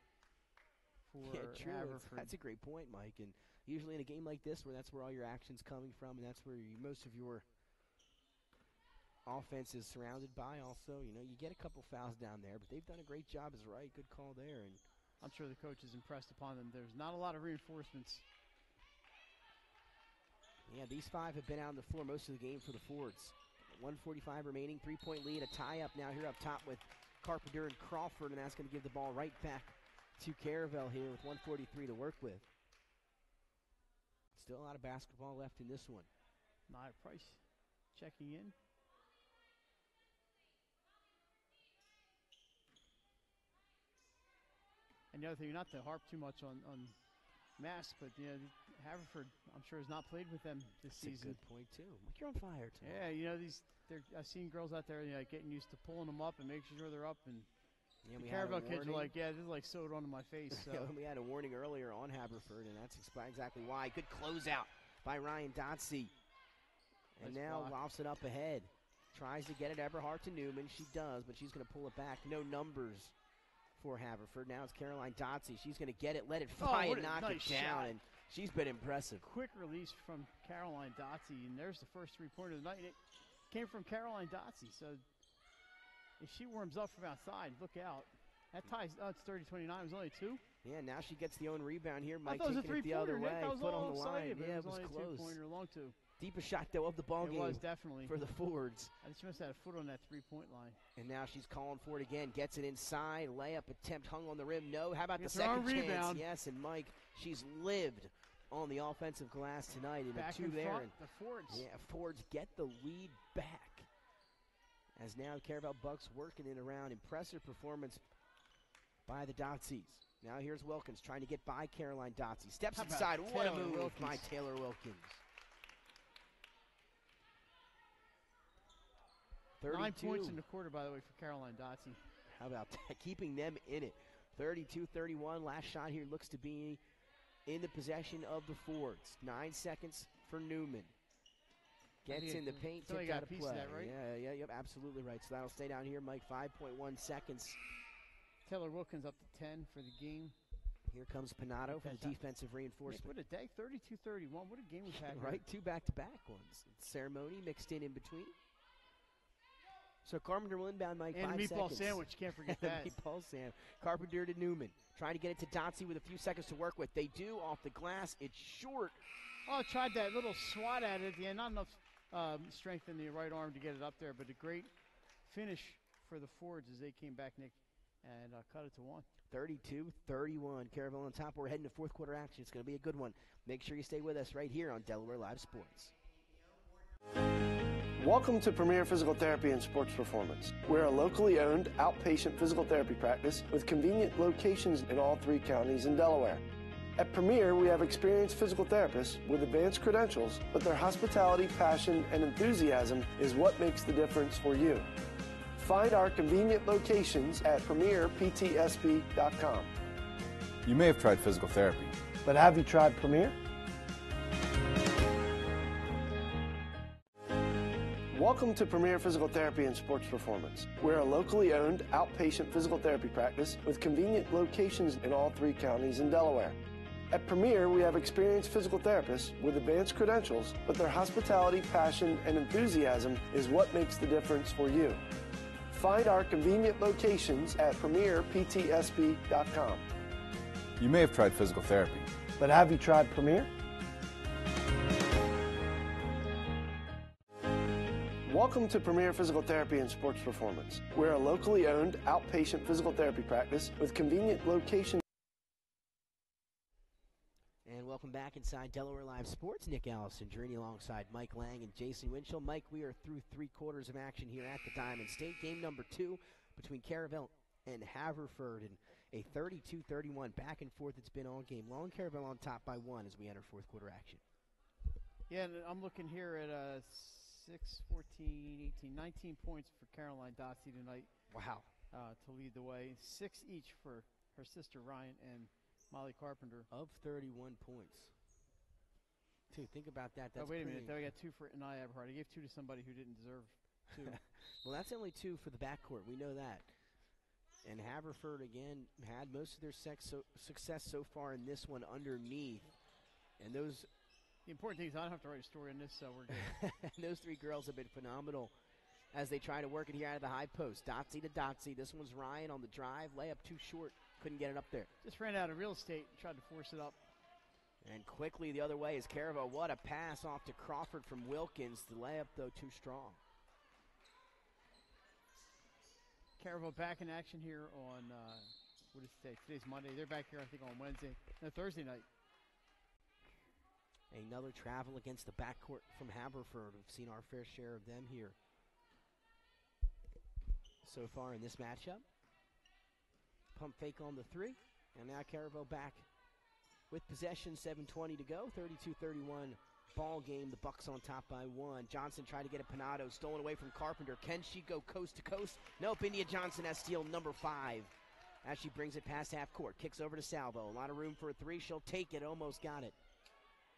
for True. Haverford. That's a great point, Mike. And Usually in a game like this, where that's where all your action's coming from, and that's where most of your offense is surrounded by. Also, you get a couple fouls down there, but they've done a great job as right. Good call there. And I'm sure the coach is impressed upon them. There's not a lot of reinforcements. Yeah, these 5 have been out on the floor most of the game for the Fords. 1:45 remaining, 3-point lead, a tie-up now here up top with Carpenter and Crawford, and that's going to give the ball right back to Caravel here with 1:43 to work with. Still a lot of basketball left in this one. Nia Price checking in. And the other thing, not to harp too much on Mass, but Haverford, I'm sure, has not played with them this That's season. A good point too. Like, you're on fire tonight. Yeah, I've seen girls out there getting used to pulling them up and making sure they're up. And yeah, the Caravel kids are like, this is like sewed onto my face. So. We had a warning earlier on Haverford, and that's exactly why. Good closeout by Ryan Dotsey. And Nice now block. lofts it up ahead. Tries to get it Eberhardt to Newman. She does, but she's going to pull it back. No numbers for Haverford. Now it's Caroline Dotsey. She's going to get it, let it fly, and knock nice it down. shot. And she's been impressive. Quick release from Caroline Dotsey, and there's the first three-pointer of the night. And it came from Caroline Dotsey. So if she warms up from outside, look out. That ties. It's 30-29. It was only 2. Yeah, now she gets the own rebound here. Mike I thought it was a taking it the other three-pointer, way. Nick. I was Put all on the line. excited, but Yeah, it was only close. a two-pointer, long 2. Deepest shot, though, of the ball game. It was, definitely. For the Fords. I think she must have had a foot on that three-point line. And now she's calling for it again. Gets it inside. Layup attempt hung on the rim. No. How about Gets the her second own chance? rebound. Yes, and Mike, she's lived on the offensive glass tonight. And Back a 2 in there. front, And the Fords. yeah, Fords get the lead back. As now Caravel Bucks working it around. Impressive performance by the Dotseys. Now here's Wilkins trying to get by Caroline Dotsey. Steps How about inside. What a Taylor move Wilkins? by Taylor Wilkins. 32. 9 points in the quarter, by the way, for Caroline Dotsey. How about that? Keeping them in it. 32-31. Last shot here looks to be in the possession of the Fords. 9 seconds for Newman. Gets in the paint, Somebody tipped got out a of piece play. of that, right? Yeah, yep, absolutely right. So that'll stay down here, Mike. 5.1 seconds. Taylor Wilkins up to 10 for the game. Here comes Panato for the That's defensive Nick, reinforcement. what a day, 32-31. What a game we've had here. Right, 2 back-to-back ones. Ceremony mixed in between. So Carpenter will inbound, Mike. And 5 a meatball seconds. sandwich, can't forget And a that. meatball sandwich. Carpenter to Newman. Trying to get it to Dotsey with a few seconds to work with. They do off the glass. It's short. Oh, tried that little swat at it at the end. Not enough strength in the right arm to get it up there, but a great finish for the Fords as they came back, Nick, and cut it to 1. 32-31. Caravel on top. We're heading to fourth quarter action. It's going to be a good one. Make sure you stay with us right here on Delaware Live Sports. Welcome to Premier Physical Therapy and Sports Performance. We're a locally owned outpatient physical therapy practice with convenient locations in all 3 counties in Delaware. At Premier, we have experienced physical therapists with advanced credentials, but their hospitality, passion, and enthusiasm is what makes the difference for you. Find our convenient locations at premierptsp.com. You may have tried physical therapy. But have you tried Premier? Welcome to Premier Physical Therapy and Sports Performance. We're a locally owned outpatient physical therapy practice with convenient locations in all 3 counties in Delaware. At Premier, we have experienced physical therapists with advanced credentials, but their hospitality, passion, and enthusiasm is what makes the difference for you. Find our convenient locations at premierptsp.com. You may have tried physical therapy. But have you tried Premier? Welcome to Premier Physical Therapy and Sports Performance. We're a locally owned outpatient physical therapy practice with convenient locations. And welcome back inside Delaware Live Sports. Nick Allison journey alongside Mike Lang and Jason Winchell. Mike, we are through 3 quarters of action here at the Diamond State. Game number 2 between Caravel and Haverford, and a 32-31 back and forth it's been all game long. Caravel on top by 1 as we enter fourth quarter action. Yeah, and I'm looking here at 6, 14, 18, 19 points for Caroline Dotsey tonight. Wow. To lead the way. 6 each for her sister Ryan and Molly Carpenter. Of 31 points. Dude, think about that. That's wait a pretty minute. Though I got 2 for Nia Eberhardt. I gave 2 to somebody who didn't deserve 2. Well, that's only 2 for the backcourt. We know that. And Haverford, again, had most of their success so far in this one underneath. And those the important thing is I don't have to write a story on this, so we're good. those three girls have been phenomenal as they try to work it here out of the high post. Dotsy to Dotsy. This one's Ryan on the drive. Layup too short. Couldn't get it up there. Just ran out of real estate and tried to force it up. And quickly the other way is Caravel. What a pass off to Crawford from Wilkins. The layup, though, too strong. Caravel back in action here on, what is today? Today's Monday. They're back here, I think, on Wednesday. No, Thursday night. Another travel against the backcourt from Haverford. We've seen our fair share of them here so far in this matchup. Pump fake on the three. And now Caravel back with possession, 7:20 to go, 32-31 ball game. The Bucks on top by one. Johnson tried to get a Panado, stolen away from Carpenter. Can she go coast to coast? Nope, India Johnson has steal number 5 as she brings it past half court. Kicks over to Salvo. A lot of room for a three. She'll take it, almost got it.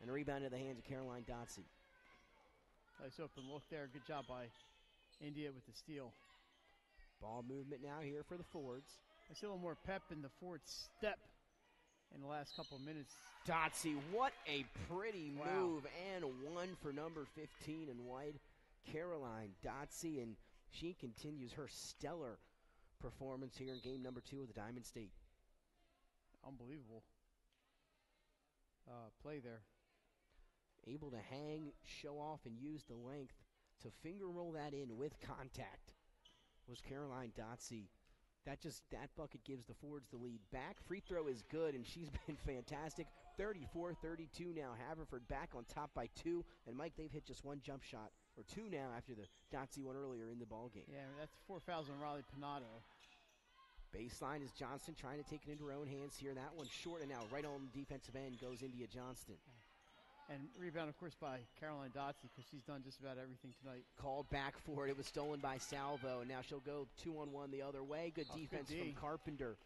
And a rebound in the hands of Caroline Dotsy. Nice open look there. Good job by India with the steal. Ball movement now here for the Fords. I see a little more pep in the Ford step in the last couple of minutes. Dotsy, what a pretty move, and one for number 15 in white, Caroline Dotsy, and she continues her stellar performance here in game number 2 of the Diamond State. Unbelievable play there. Able to hang, show off, and use the length to finger roll that in with contact was Caroline Dotsy. That bucket gives the Fords the lead back. Free throw is good, and she's been fantastic. 34-32 now. Haverford back on top by 2. And, Mike, they've hit just one jump shot, or 2 now after the Dotsy one earlier in the ball game. Yeah, that's 4 fouls on Riley Panado. Baseline is Johnson trying to take it into her own hands here. That one's short, and now right on the defensive end goes India Johnston. And rebound, of course, by Caroline Dotsy because she's done just about everything tonight. Called back for it. It was stolen by Salvo, and now she'll go 2-on-1 the other way. Good defense from Carpenter.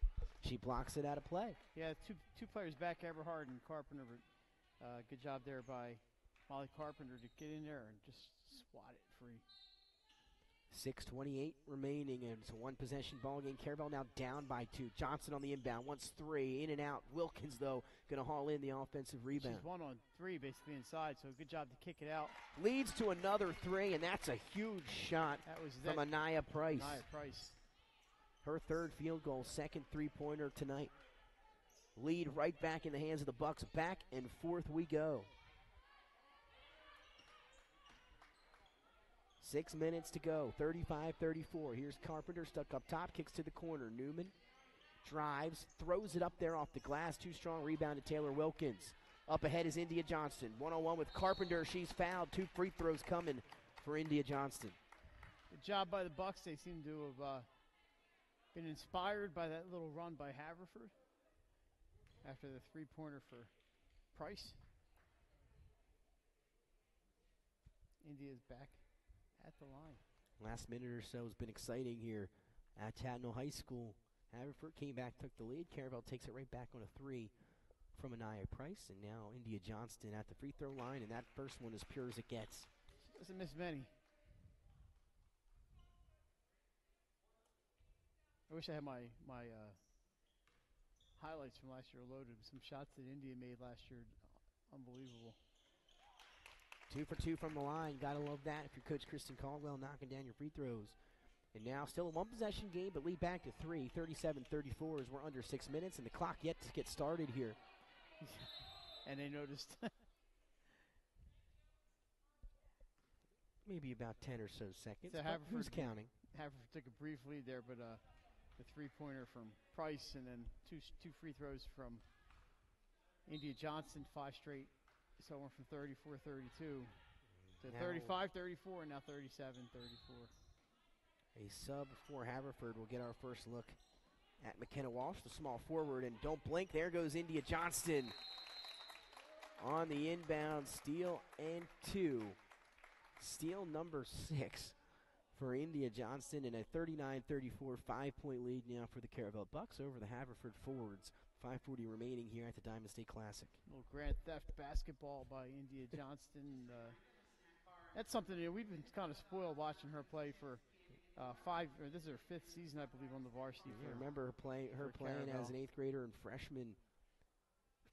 She blocks it out of play. Yeah, two players back, Eberhard and Carpenter. Good job there by Molly Carpenter to get in there and just swat it free. 6:28 remaining, and it's a one-possession ball game. Caravel now down by 2. Johnson on the inbound, wants 3, in and out. Wilkins, though, going to haul in the offensive rebound. She's 1 on 3, basically inside, so good job to kick it out. Leads to another 3, and that's a huge shot from Anaya Price. Anaya Price. Her third field goal, second three-pointer tonight. Lead right back in the hands of the Bucks. Back and forth we go. 6 minutes to go, 35-34. Here's Carpenter stuck up top, kicks to the corner. Newman drives, throws it up there off the glass. Too strong, rebound to Taylor Wilkins. Up ahead is India Johnston. 1-on-1 with Carpenter. She's fouled. 2 free throws coming for India Johnston. Good job by the Bucks. They seem to have been inspired by that little run by Haverford after the three-pointer for Price. India's back at the line. Last minute or so has been exciting here at Tatnall High School. Haverford came back, took the lead. Caravel takes it right back on a 3 from Anaya Price, and now India Johnston at the free throw line, and that first one as pure as it gets. She doesn't miss many. I wish I had my highlights from last year loaded. Some shots that India made last year, unbelievable. 2 for 2 from the line. Gotta love that if you're Coach Kristen Caldwell knocking down your free throws. And now still a one-possession game, but lead back to 3, 37-34 as we're under 6 minutes, and the clock yet to get started here. And they noticed. Maybe about 10 or so seconds, So but who's counting? Haverford took a brief lead there, but the three-pointer from Price and then two free throws from India Johnston, 5 straight. So we're from 34-32 to 35-34, and now 37-34. A sub for Haverford will get our first look at McKenna Walsh, the small forward, and don't blink, there goes India Johnston on the inbound steal and 2. Steal number 6 for India Johnston, and a 39-34 5-point lead now for the Caravel Bucks over the Haverford Forwards. 5:40 remaining here at the Diamond State Classic. A little Grand Theft basketball by India Johnston. That's something we've been kind of spoiled watching her play for 5. Or this is her 5th season, I believe, on the varsity. I remember her playing as an 8th grader and freshman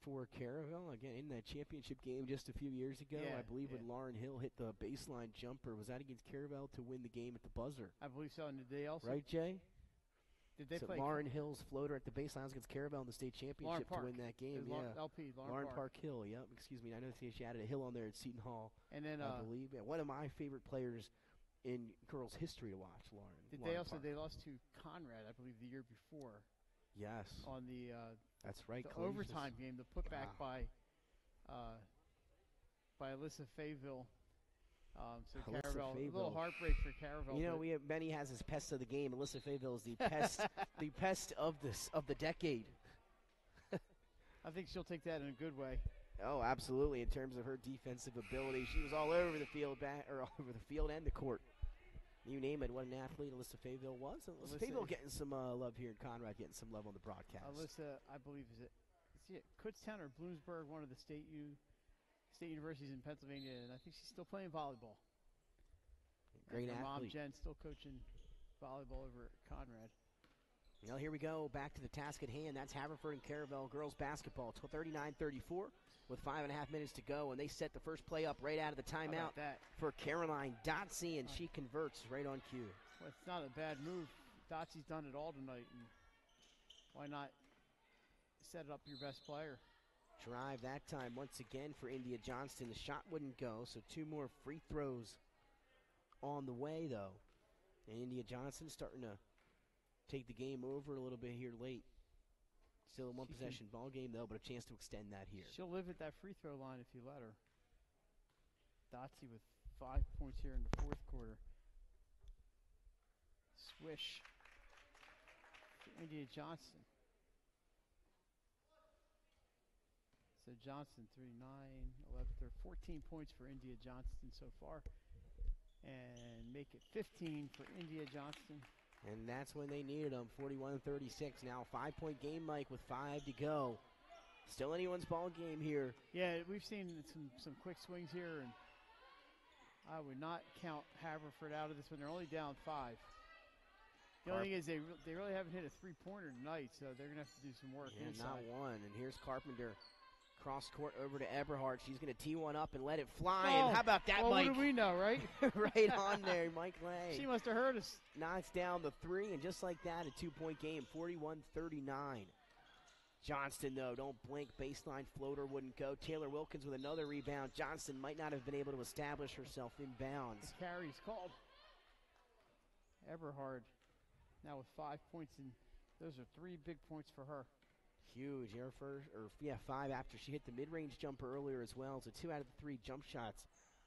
for Caravel. Again, in that championship game just a few years ago, Yeah, I believe when yeah. Lauren Hill hit the baseline jumper, was that against Caravel to win the game at the buzzer? I believe so. And did they also Right, Jay? Did they So play Lauren Hill's floater at the baseline was against Caravel in the state championship to Park. win that It game. was Yeah, LP Lauren Park Hill. Yep, excuse me. I know she added a hill on there at Seton Hall. And then I believe one of my favorite players in girls' history to watch, Lauren. did Lauren they also Park. they lost to Conrad, I believe, the year before. Yes. On the That's right. the Collegiate. overtime game, the putback by Alyssa Fayville. So Alyssa Caravel, a little Fayville. heartbreak for Caravel. You know, but Benny has his pest of the game. Alyssa Fayville is the pest, the pest of the decade. I think she'll take that in a good way. Oh, absolutely! In terms of her defensive ability, she was all over the field, all over the field and the court. You name it. What an athlete Alyssa Fayville was. Alyssa Fayville getting some love here, and Conrad getting some love on the broadcast. Alyssa, I believe, is it Kutztown or Bloomsburg, one of the state universities in Pennsylvania, and I think she's still playing volleyball. Great and her athlete. mom Jen still coaching volleyball over at Conrad. Well, here we go. Back to the task at hand. That's Haverford and Caravel girls basketball. 39-34 with 5.5 minutes to go, and they set the first play up right out of the timeout that? for Caroline Dotsey, and she converts right on cue. Well, it's not a bad move. Dotsey's done it all tonight, and why not set it up your best player? Drive that time once again for India Johnston. The shot wouldn't go, so 2 more free throws on the way, though. And India Johnston starting to take the game over a little bit here late. Still a one-possession ball game, though, but a chance to extend that here. She'll live at that free throw line if you let her. Dotsey with 5 points here in the fourth quarter. Swish for India Johnston. So Johnston 3, 9, 11, 14 points for India Johnston so far. And make it 15 for India Johnston. And that's when they needed them, 41-36. Now 5-point game, Mike, with 5 to go. Still anyone's ball game here. Yeah, we've seen some quick swings here, and I would not count Haverford out of this one. They're only down 5. The only thing is they really haven't hit a three-pointer tonight, so they're going to have to do some work inside. Not one. And here's Carpenter. Cross court over to Eberhardt. She's going to tee one up and let it fly. And how about that, Mike? What do we know, right? Right on there, Mike Lang. She must have heard us. Knocks down the 3, and just like that, a 2-point game, 41-39. Johnston, though, don't blink. Baseline floater wouldn't go. Taylor Wilkins with another rebound. Johnston might not have been able to establish herself in bounds. The carry's called. Eberhard now with 5 points, and those are 3 big points for her. Huge. 5 after she hit the mid-range jumper earlier as well. So 2 out of the 3 jump shots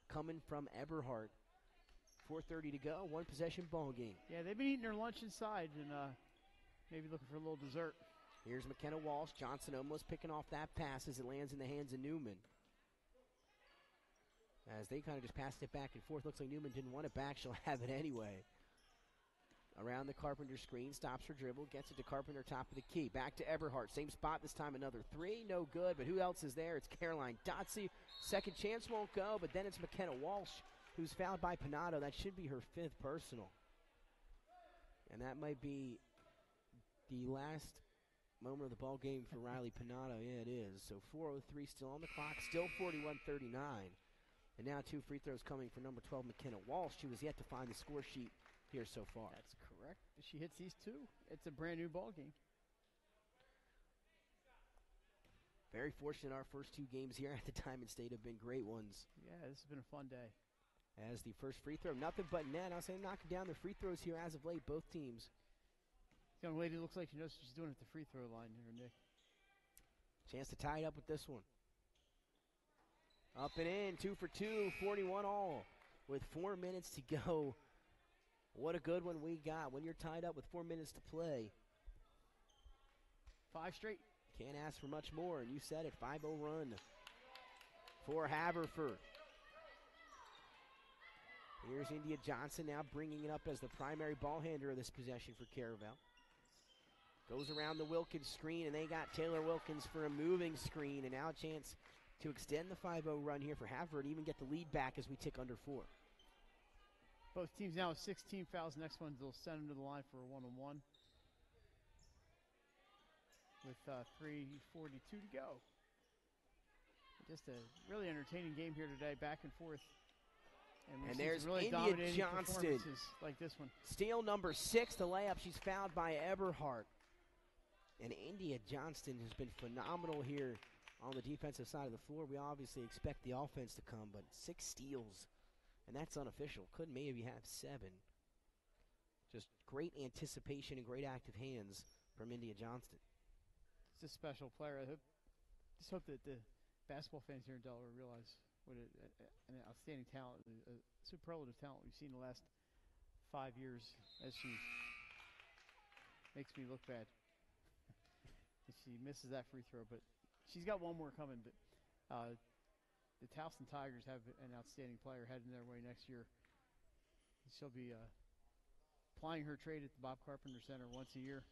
coming from Eberhard. 4:30 to go. 1-possession ball game. Yeah, they've been eating their lunch inside and maybe looking for a little dessert. Here's McKenna Walsh. Johnson almost picking off that pass as it lands in the hands of Newman. As they kind of just passed it back and forth. Looks like Newman didn't want it back. She'll have it anyway. Around the Carpenter screen, stops her dribble, gets it to Carpenter, top of the key. Back to Eberhardt, same spot, this time another 3, no good, but who else is there? It's Caroline Dotsey. Second chance won't go, but then it's McKenna Walsh, who's fouled by Panato. That should be her 5th personal. And that might be the last moment of the ball game for Riley Panato. Yeah, it is. So 4:03 still on the clock, still 41-39. And now 2 free throws coming for number 12, McKenna Walsh, who has yet to find the score sheet here so far. That's correct. If she hits these 2, it's a brand new ball game. Very fortunate our first 2 games here at the Diamond State have been great ones. Yeah, this has been a fun day. As the first free throw, nothing but net. I'll say knocking down the free throws here as of late, both teams. This young lady looks like she knows what she's doing at the free throw line here, Nick. Chance to tie it up with this one. Up and in, 2 for 2, 41 all. With 4 minutes to go. What a good one we got when you're tied up with 4 minutes to play. 5 straight. Can't ask for much more, and you said it, 5-0 run for Haverford. Here's India Johnson now bringing it up as the primary ball handler of this possession for Caravel. Goes around the Wilkins screen, and they got Taylor Wilkins for a moving screen, and now a chance to extend the 5-0 run here for Haverford and even get the lead back as we tick under 4. Both teams now with 16 fouls. Next one, they'll send them to the line for a 1-on-1 with 3:42 to go. Just a really entertaining game here today, back and forth. And there's really India Johnston. Like this one. Steal number 6, the layup. She's fouled by Eberhardt. And India Johnston has been phenomenal here on the defensive side of the floor. We obviously expect the offense to come, but 6 steals, and that's unofficial. Could maybe have 7. Just great anticipation and great active hands from India Johnston. It's a special player. I just hope that the basketball fans here in Delaware realize what an outstanding talent, a superlative talent we've seen the last 5 years as she makes me look bad. She misses that free throw, but she's got one more coming. But the Towson Tigers have an outstanding player heading their way next year. She'll be plying her trade at the Bob Carpenter Center once a year.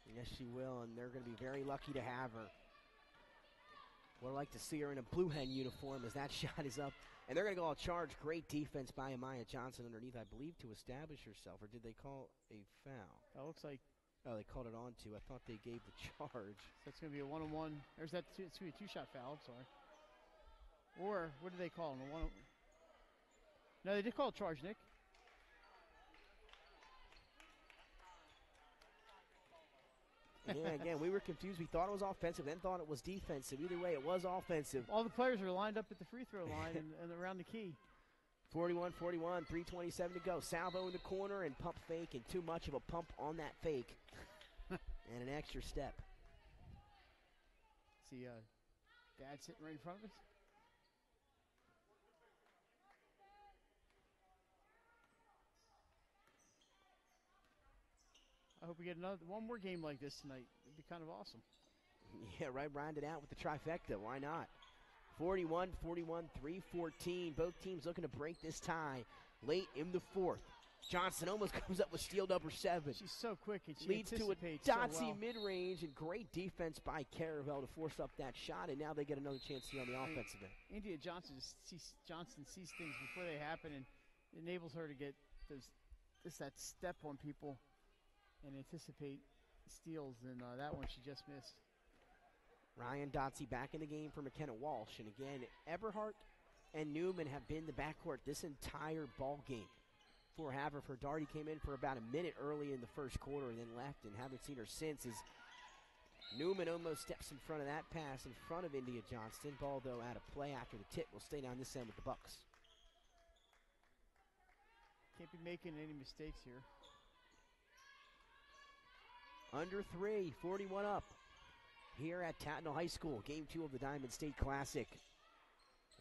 Yes, she will, and they're going to be very lucky to have her. Would like to see her in a Blue Hen uniform as that shot is up. And they're going to go all charge. Great defense by Amaya Johnson underneath, I believe, to establish herself. Or did they call a foul? That looks like. Oh, they called it on to. I thought they gave the charge. So it's going to be a one-on-one. There's that it's going to be a two-shot foul. I'm sorry. Or what did they call him? No, they did call a charge, Nick. Yeah, again, we were confused. We thought it was offensive, then thought it was defensive. Either way, it was offensive. All the players are lined up at the free throw line and around the key. 41-41, 3:27 to go. Salvo in the corner and pump fake, and too much of a pump on that fake. And an extra step. See Dad sitting right in front of us? I hope we get one more game like this tonight. It'd be kind of awesome. Yeah, right, round it out with the trifecta. Why not? 41-41, 3:14. Both teams looking to break this tie late in the fourth. Johnson almost comes up with steal number 7. She's so quick and she leads to a anticipates Dotsie so well. mid-range, and great defense by Caravel to force up that shot, and now they get another chance here on the offensive end. India Johnson sees things before they happen and enables her to get that step on people and anticipate steals, and that one she just missed. Ryan Dotsie back in the game for McKenna Walsh, and again, Eberhardt and Newman have been the backcourt this entire ball game. For Haverford, Darty came in for about a minute early in the first quarter and then left, and haven't seen her since, as Newman almost steps in front of that pass in front of India Johnston. Ball, though, out of play after the tip. Will stay down this end with the Bucks. Can't be making any mistakes here. Under 3, 41 up here at Tatnall High School. Game 2 of the Diamond State Classic.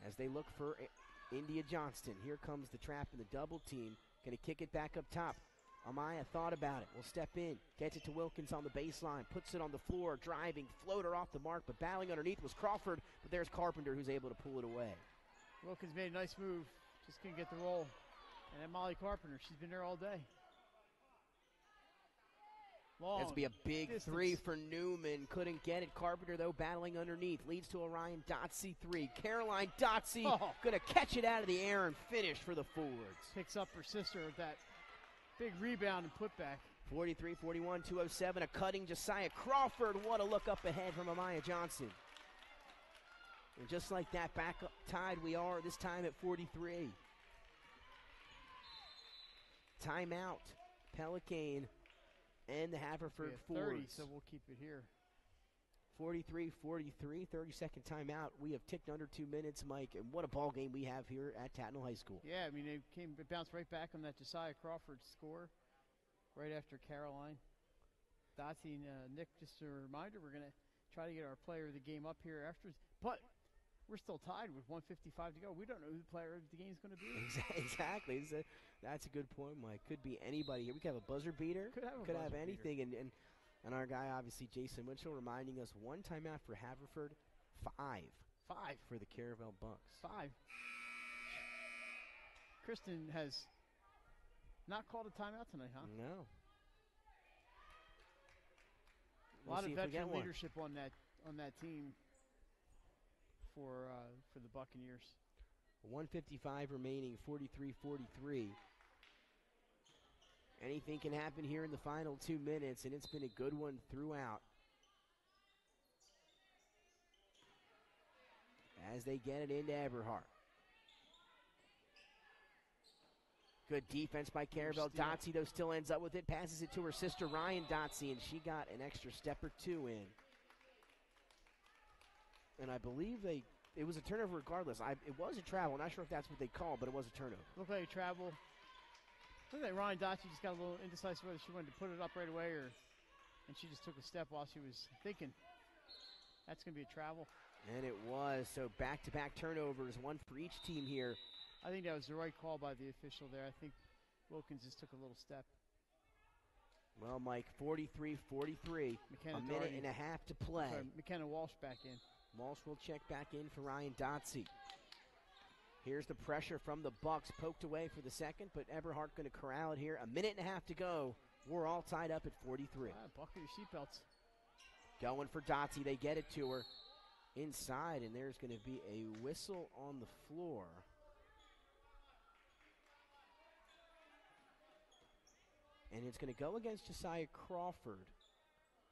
As they look for India Johnston. Here comes the trap and the double team. Going to kick it back up top. Amaya thought about it. Will step in. Gets it to Wilkins on the baseline. Puts it on the floor. Driving. Floater off the mark. But battling underneath was Crawford. But there's Carpenter who's able to pull it away. Wilkins made a nice move. Just couldn't get the roll. And then Molly Carpenter. She's been there all day. That's to be a big distance. 3 for Newman. Couldn't get it. Carpenter, though, battling underneath. Leads to a Ryan Dotsie 3. Caroline Dotsie going to catch it out of the air and finish for the forwards. Picks up her sister with that big rebound and putback. 43-41, 2:07. A cutting Josiah Crawford. What a look up ahead from Amaya Johnson. And just like that, back up tied we are, this time at 43. Timeout. Pelican and the Haverford forwards. 30, so we'll keep it here. 43-43, 30-second timeout. We have ticked under 2 minutes, Mike, and what a ball game we have here at Tatnall High School. Yeah, I mean, it bounced right back on that Josiah Crawford score right after Caroline. Dotsie and Nick, just a reminder, we're going to try to get our player of the game up here after, but we're still tied with 1:55 to go. We don't know who the player of the game is going to be. Exactly. That's a good point, Mike. Could be anybody here. We could have a buzzer beater. Could have anything. And our guy, obviously, Jason Mitchell, reminding us 1 timeout for Haverford, 5 for the Caravel Bucks. 5. Kristen has not called a timeout tonight, huh? No. A lot of veteran leadership on that team for the Buccaneers. 1:55 remaining, 43-43. Anything can happen here in the final 2 minutes, and it's been a good one throughout. as they get it into Eberhardt. Good defense by Caravel. Dotsey, though, still ends up with it. Passes it to her sister, Ryan Dotsey, and she got an extra step or two in. And I believe it was a turnover regardless. It was a travel. Not sure if that's what they called, but it was a turnover. Looked like a travel. Looked like Ryan Dotsey just got a little indecisive whether she wanted to put it up right away and she just took a step while she was thinking. That's going to be a travel. And it was. So back-to-back turnovers, one for each team here. I think that was the right call by the official there. I think Wilkins just took a little step. Well, Mike, 43-43. A minute and a half to play. Sorry, McKenna Walsh back in. Walsh will check back in for Ryan Dotsey. Here's the pressure from the Bucks, poked away for the second, but Eberhardt going to corral it here. A minute and a half to go. We're all tied up at 43. Buckle your seatbelts. Going for Dotsey. They get it to her inside, and there's going to be a whistle on the floor. And it's going to go against Josiah Crawford.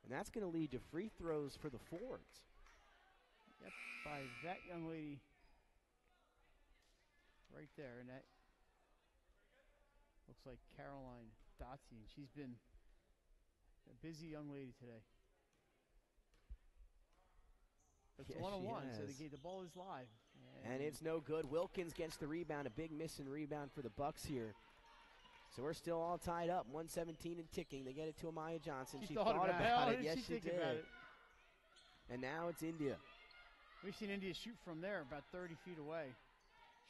And that's going to lead to free throws for the Fords. Yep, by that young lady right there. And that looks like Caroline Dotsey. And she's been a busy young lady today. It's Yes, one-on-one, she so has. the ball is live. And it's no good. Wilkins gets the rebound. A big missing rebound for the Bucks here. So we're still all tied up, 117 and ticking. They get it to Amaya Johnson. She thought about it. Yes, she did. About it? And now it's India. We've seen India shoot from there, about 30 feet away.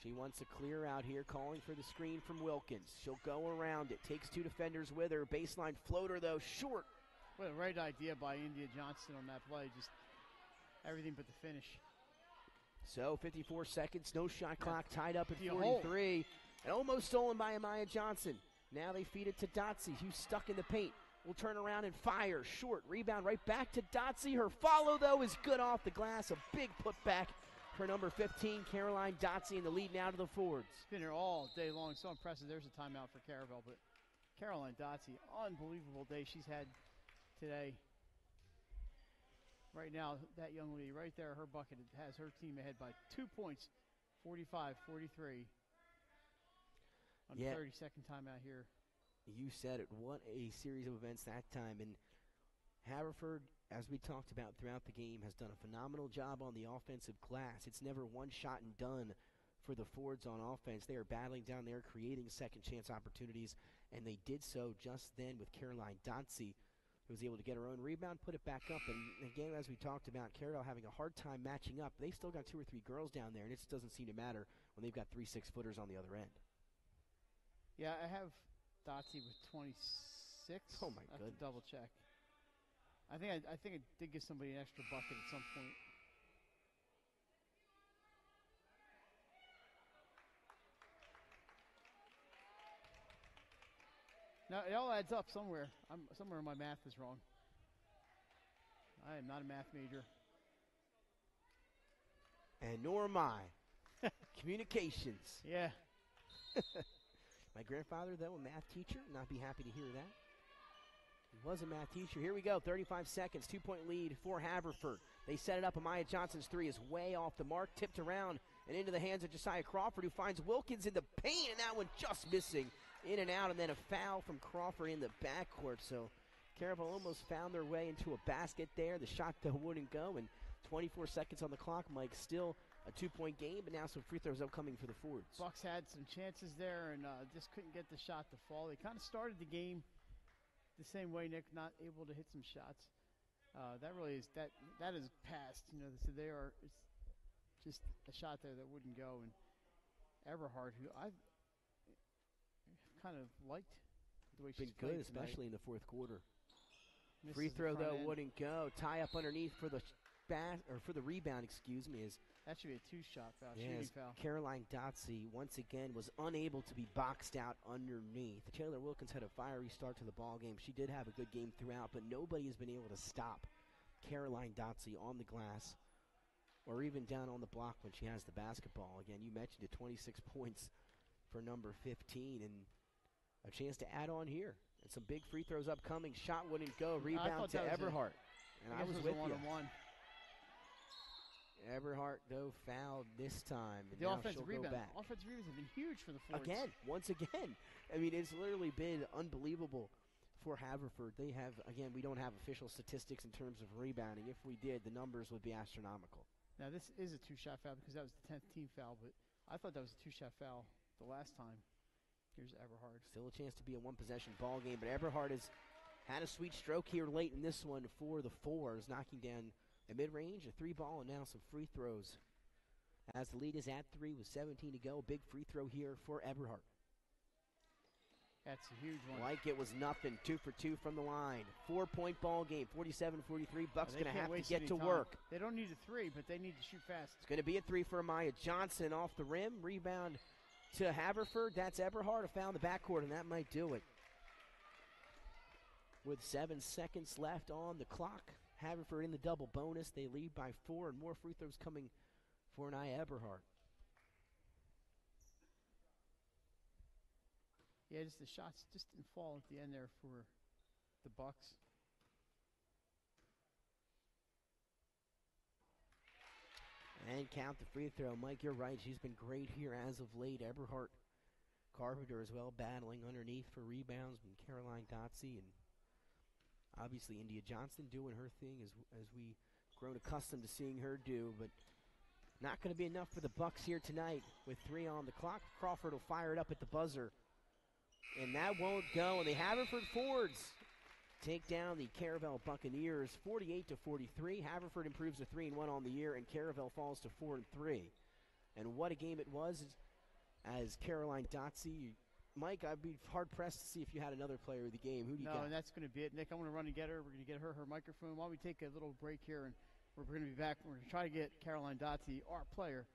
She wants to clear out here, calling for the screen from Wilkins. She'll go around it. Takes two defenders with her. Baseline floater, though, short. What a right idea by India Johnston on that play. Just everything but the finish. So 54 seconds, no shot clock, tied up at 43. And almost stolen by Amaya Johnson. Now they feed it to Dotsey, who's stuck in the paint. Will turn around and fire. Short rebound right back to Dotsey. Her follow, though, is good off the glass. A big putback for number 15, Caroline Dotsey, in the lead now to the Fords. It's been here all day long. So impressive. There's a timeout for Caravel, but Caroline Dotsey, unbelievable day she's had today. Right now, that young lady right there, her bucket has her team ahead by 2 points, 45-43. On the 30-second timeout here. You said it. What a series of events that time. And Haverford, as we talked about throughout the game, has done a phenomenal job on the offensive glass. It's never one shot and done for the Fords on offense. They are battling down there, creating second chance opportunities, and they did so just then with Caroline Dotsey, who was able to get her own rebound, put it back up. And again, as we talked about, Caravel having a hard time matching up. They've still got 2 or 3 girls down there, and it just doesn't seem to matter when they've got 3 6-footers on the other end. Yeah, I have Dotsey with 26. Oh my goodness! Double check. I think I did give somebody an extra bucket at some point. Now it all adds up somewhere. Somewhere my math is wrong. I am not a math major. And nor am I. Communications. Yeah. My grandfather, though, a math teacher, not be happy to hear that. He was a math teacher. Here we go, 35 seconds, 2-point lead for Haverford. They set it up. Amaya Johnson's three is way off the mark, tipped around and into the hands of Josiah Crawford, who finds Wilkins in the paint, and that one just missing. In and out, and then a foul from Crawford in the backcourt. So Caravel almost found their way into a basket there. The shot, though, wouldn't go, and 24 seconds on the clock, Mike. Still a 2-point game, but now some free throws upcoming for the Fords. Bucks had some chances there and just couldn't get the shot to fall. They kind of started the game the same way, Nick, not able to hit some shots. That really is that is past. You know, so they are. It's just a shot there that wouldn't go. And Eberhardt, who I've kind of liked the way she's been good, played tonight. especially in the fourth quarter. Misses Free throw, the front though, end. wouldn't go. Tie up underneath for the for the rebound, excuse me, is That should be a two-shot foul, shooting foul. Caroline Dotsey once again was unable to be boxed out underneath. Taylor Wilkins had a fiery start to the ball game. She did have a good game throughout, but nobody has been able to stop Caroline Dotsey on the glass or even down on the block when she has the basketball. Again, you mentioned it, 26 points for number 15, and a chance to add on here. And some big free throws upcoming. Shot wouldn't go. Rebound to Eberhardt. And I was with you. One-on-one. Eberhardt, though, fouled this time. And The now offensive she'll go rebound. back. Offensive rebounds have been huge for the Fords. Again, once again. I mean, it's literally been unbelievable for Haverford. They have, again, we don't have official statistics in terms of rebounding. If we did, the numbers would be astronomical. Now, this is a two-shot foul because that was the 10th team foul, but I thought that was a two-shot foul the last time. Here's Eberhard. Still a chance to be a one-possession ball game, but Eberhard has had a sweet stroke here late in this one for the Fours, knocking down a mid-range, a 3-ball, and now some free throws. As the lead is at 3 with 17 to go, big free throw here for Eberhard. That's a huge one. Like it was nothing, 2 for 2 from the line. 4-point ball game, 47-43. Bucks going to have to get to work. They don't need a 3, but they need to shoot fast. It's going to be a 3 for Amaya Johnson off the rim. Rebound to Haverford. That's Eberhard. A foul in the backcourt, and that might do it. With 7 seconds left on the clock, Haverford in the double bonus. They lead by 4, and more free throws coming for Nia Eberhard. Yeah, just the shots just didn't fall at the end there for the Bucks. And count the free throw. Mike, you're right. She's been great here as of late. Eberhard Carpenter as well, battling underneath for rebounds, and Caroline Dotsie, and obviously India Johnston doing her thing as we grown accustomed to seeing her do, but not going to be enough for the Bucks here tonight with 3 on the clock. Crawford will fire it up at the buzzer, and that won't go. And the Haverford Fords take down the Caravel Buccaneers 48-43. Haverford improves to 3-1 on the year, and Caravel falls to 4-3. And what a game it was as Caroline Dotsie. Mike, I'd be hard-pressed to see if you had another player of the game. Who do you got? No, and that's going to be it. Nick, I'm going to run and get her. We're going to get her microphone. While we take a little break here, and we're going to be back. We're going to try to get Caroline Dotsie, our player,